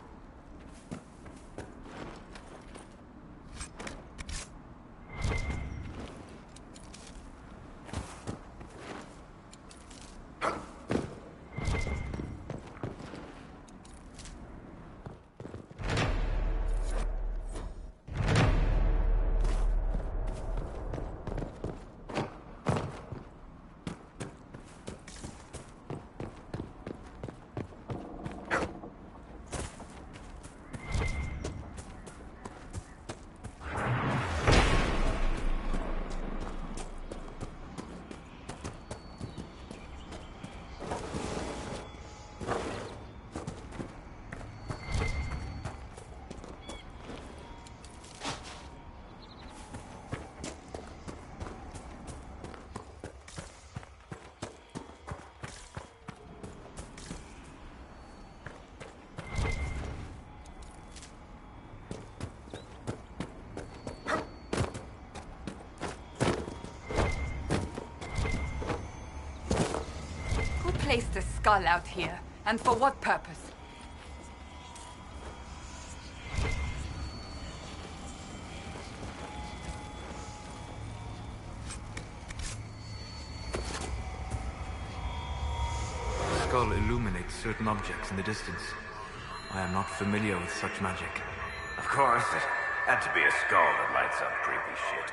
Speaker 2: Placed a skull out here, and for what purpose?
Speaker 4: The skull illuminates certain objects in the distance. I am not familiar with such magic.
Speaker 5: Of course, it had to be a skull that lights up creepy shit.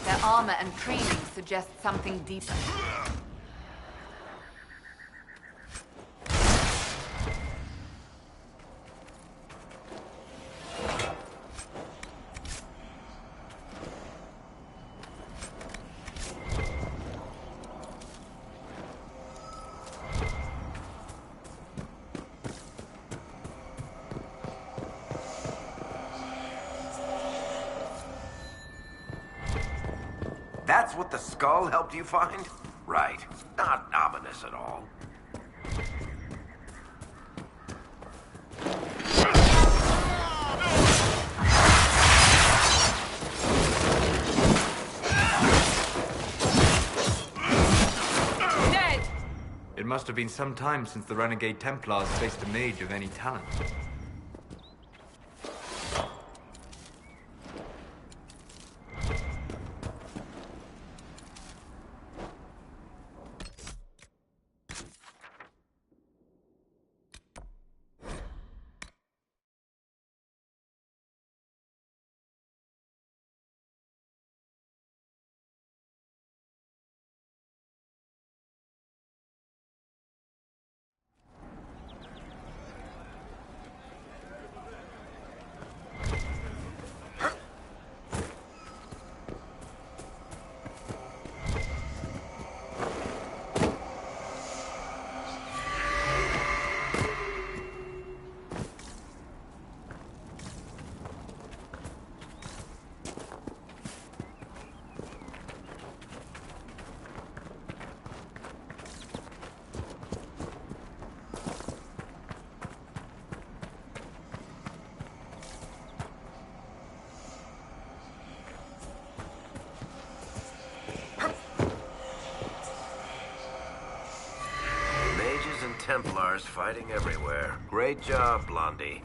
Speaker 2: Their armor and training suggest something deeper.
Speaker 5: That's what the skull helped you find? Right. Not ominous at all.
Speaker 2: Dead!
Speaker 4: It must have been some time since the Renegade Templars faced a mage of any talent.
Speaker 5: Templars fighting everywhere. Great job, Blondie.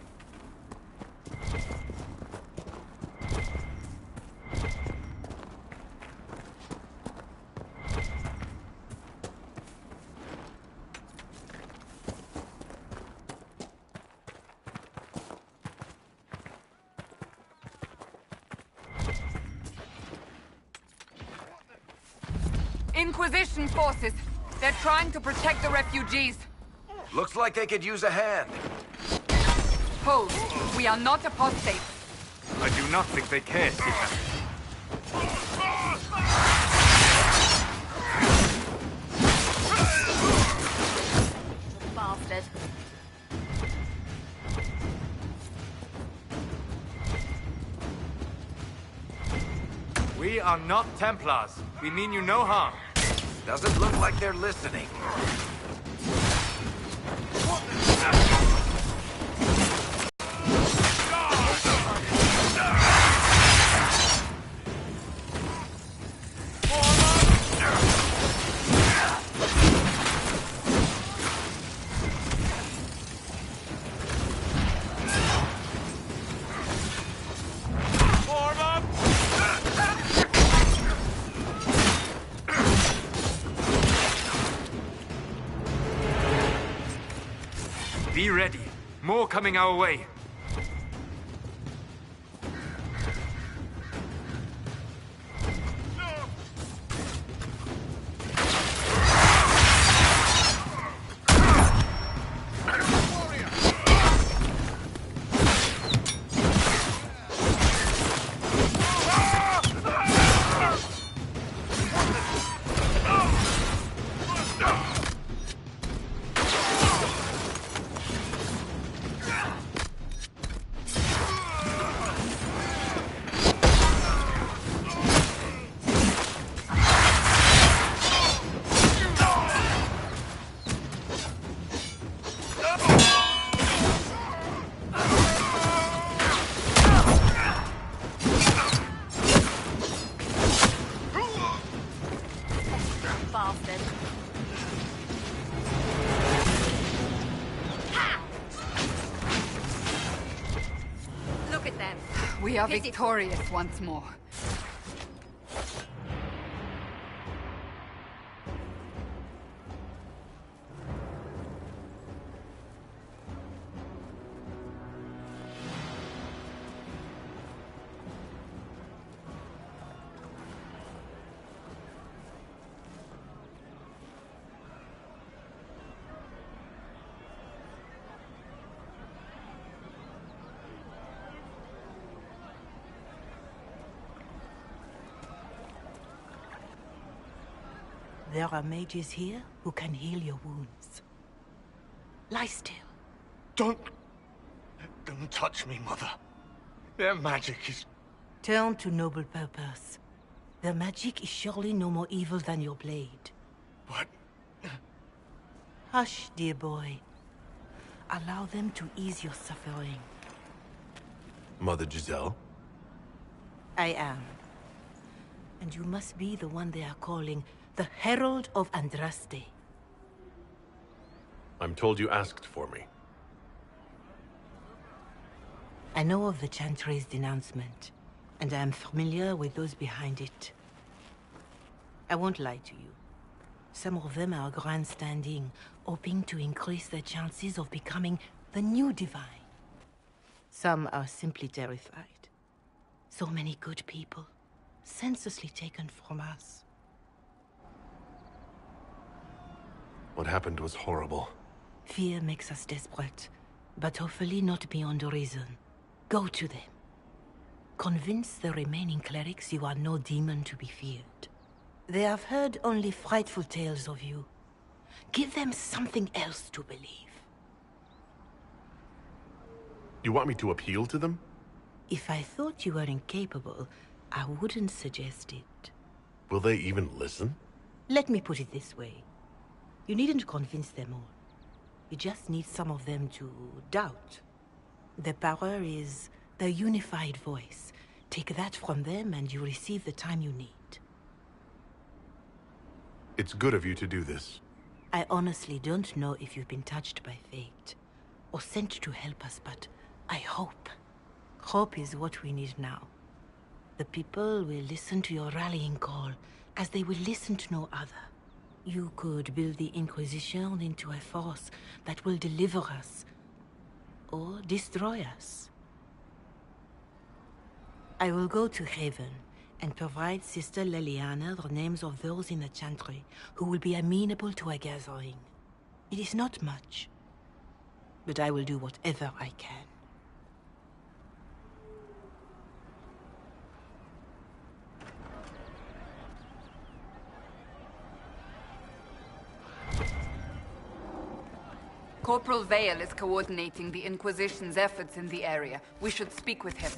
Speaker 2: Inquisition forces. They're trying to protect the refugees.
Speaker 5: Looks like they could use a hand.
Speaker 2: Hold. We are not apostates.
Speaker 4: I do not think they care, Seeker.
Speaker 12: Bastard.
Speaker 4: We are not Templars. We mean you no harm.
Speaker 5: Doesn't look like they're listening.
Speaker 4: Be ready. More coming our way.
Speaker 2: Look at them. We are victorious once more.
Speaker 16: There are mages here who can heal your wounds. Lie still.
Speaker 13: Don't let them touch me, Mother. Their magic is...
Speaker 16: Turn to noble purpose. Their magic is surely no more evil than your blade.
Speaker 13: What?
Speaker 16: Hush, dear boy. Allow them to ease your suffering.
Speaker 1: Mother Giselle?
Speaker 16: I am. And you must be the one they are calling the Herald of Andraste.
Speaker 1: I'm told you asked for me.
Speaker 16: I know of the Chantry's denouncement, and I am familiar with those behind it. I won't lie to you. Some of them are grandstanding, hoping to increase their chances of becoming the new divine. Some are simply terrified. So many good people, senselessly taken from us.
Speaker 1: What happened was horrible.
Speaker 16: Fear makes us desperate, but hopefully not beyond reason. Go to them. Convince the remaining clerics you are no demon to be feared. They have heard only frightful tales of you. Give them something else to believe.
Speaker 1: You want me to appeal to them?
Speaker 16: If I thought you were incapable, I wouldn't suggest it.
Speaker 1: Will they even listen?
Speaker 16: Let me put it this way. You needn't convince them all. You just need some of them to doubt. Their power is their unified voice. Take that from them and you receive the time you need.
Speaker 1: It's good of you to do this.
Speaker 16: I honestly don't know if you've been touched by fate, or sent to help us, but I hope. Hope is what we need now. The people will listen to your rallying call, as they will listen to no other. You could build the Inquisition into a force that will deliver us, or destroy us. I will go to Haven and provide Sister Leliana the names of those in the Chantry who will be amenable to a gathering. It is not much, but I will do whatever I can.
Speaker 2: Corporal Vale is coordinating the Inquisition's efforts in the area. We should speak with him.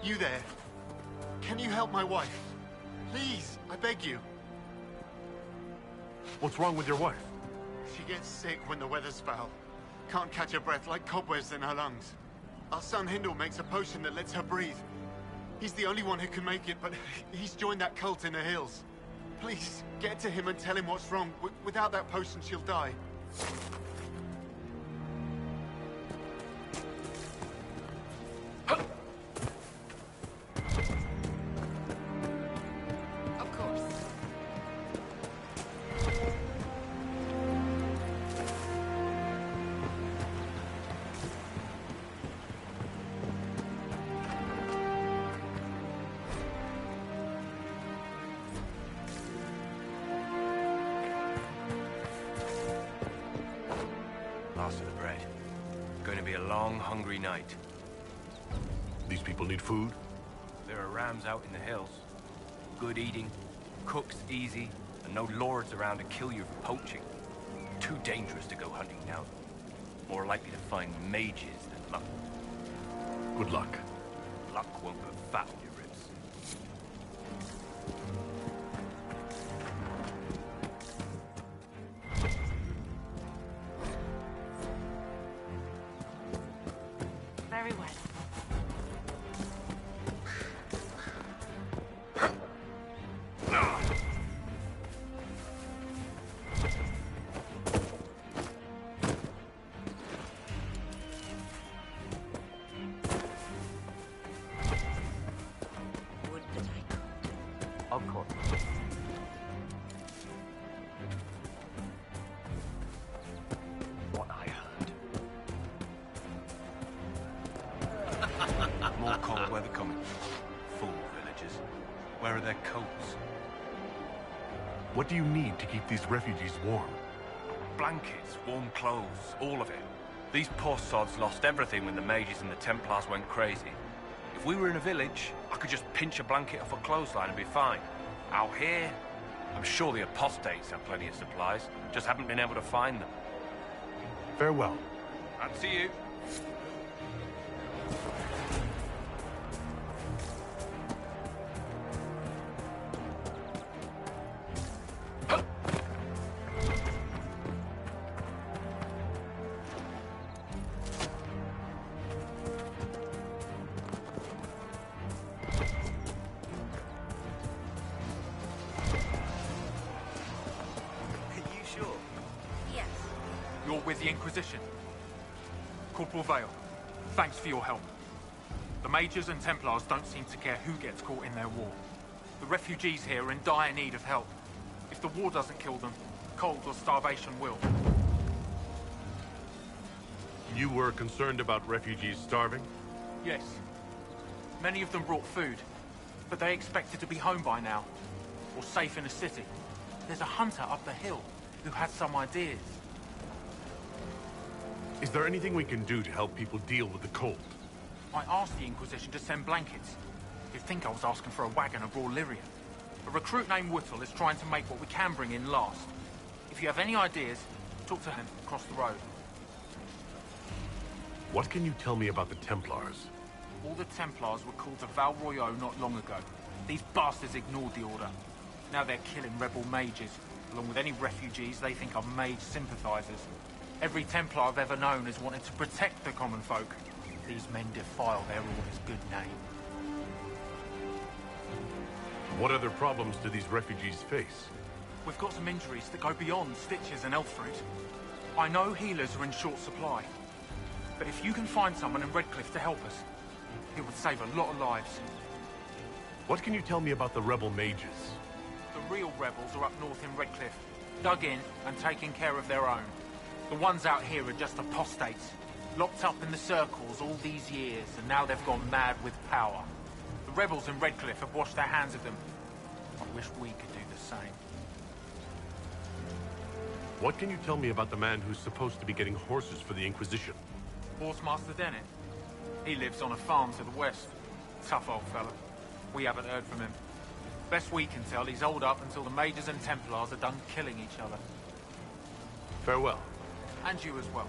Speaker 13: You there? Can you help my wife? Please, I beg you.
Speaker 1: What's wrong with your wife?
Speaker 13: She gets sick when the weather's foul. Can't catch her breath, like cobwebs in her lungs. Our son Hindle makes a potion that lets her breathe. He's the only one who can make it, but he's joined that cult in the hills. Please, get to him and tell him what's wrong. Without that potion, she'll die.
Speaker 14: Last of the bread. Going to be a long, hungry night.
Speaker 1: These people need food?
Speaker 14: There are rams out in the hills. Good eating, cooks easy, and no lords around to kill you for poaching. Too dangerous to go hunting now. More likely to find mages than luck.
Speaker 1: Good luck.
Speaker 14: Luck won't put fat on your ribs.
Speaker 12: Very well.
Speaker 14: Of course. What I heard. More cold weather coming. Fool villagers. Where are their coats?
Speaker 1: What do you need to keep these refugees warm?
Speaker 14: Blankets, warm clothes, all of it. These poor sods lost everything when the mages and the Templars went crazy. If we were in a village, I could just pinch a blanket off a clothesline and be fine. Out here, I'm sure the apostates have plenty of supplies, just haven't been able to find them.
Speaker 1: Farewell.
Speaker 14: And see you.
Speaker 17: You're with the Inquisition. Corporal Vale, thanks for your help. The Mages and Templars don't seem to care who gets caught in their war. The refugees here are in dire need of help. If the war doesn't kill them, cold or starvation will.
Speaker 1: You were concerned about refugees starving?
Speaker 17: Yes. Many of them brought food. But they expected to be home by now. Or safe in the city. There's a hunter up the hill who has some ideas.
Speaker 1: Is there anything we can do to help people deal with the cold?
Speaker 17: I asked the Inquisition to send blankets. You'd think I was asking for a wagon of raw lyrium. A recruit named Whittle is trying to make what we can bring in last. If you have any ideas, talk to him across the road.
Speaker 1: What can you tell me about the Templars?
Speaker 17: All the Templars were called to Val Royeaux not long ago. These bastards ignored the order. Now they're killing rebel mages, along with any refugees they think are mage sympathizers. Every Templar I've ever known has wanted to protect the common folk. These men defile their order's good name.
Speaker 1: What other problems do these refugees face?
Speaker 17: We've got some injuries that go beyond stitches and elf fruit. I know healers are in short supply. But if you can find someone in Redcliffe to help us, it would save a lot of lives.
Speaker 1: What can you tell me about the rebel mages?
Speaker 17: The real rebels are up north in Redcliffe, dug in and taking care of their own. The ones out here are just apostates, locked up in the circles all these years, and now they've gone mad with power. The rebels in Redcliffe have washed their hands of them. I wish we could do the same.
Speaker 1: What can you tell me about the man who's supposed to be getting horses for the Inquisition?
Speaker 17: Horsemaster Dennett. He lives on a farm to the west. Tough old fella. We haven't heard from him. Best we can tell, he's holed up until the Mages and Templars are done killing each other.
Speaker 1: Farewell.
Speaker 17: And you as well.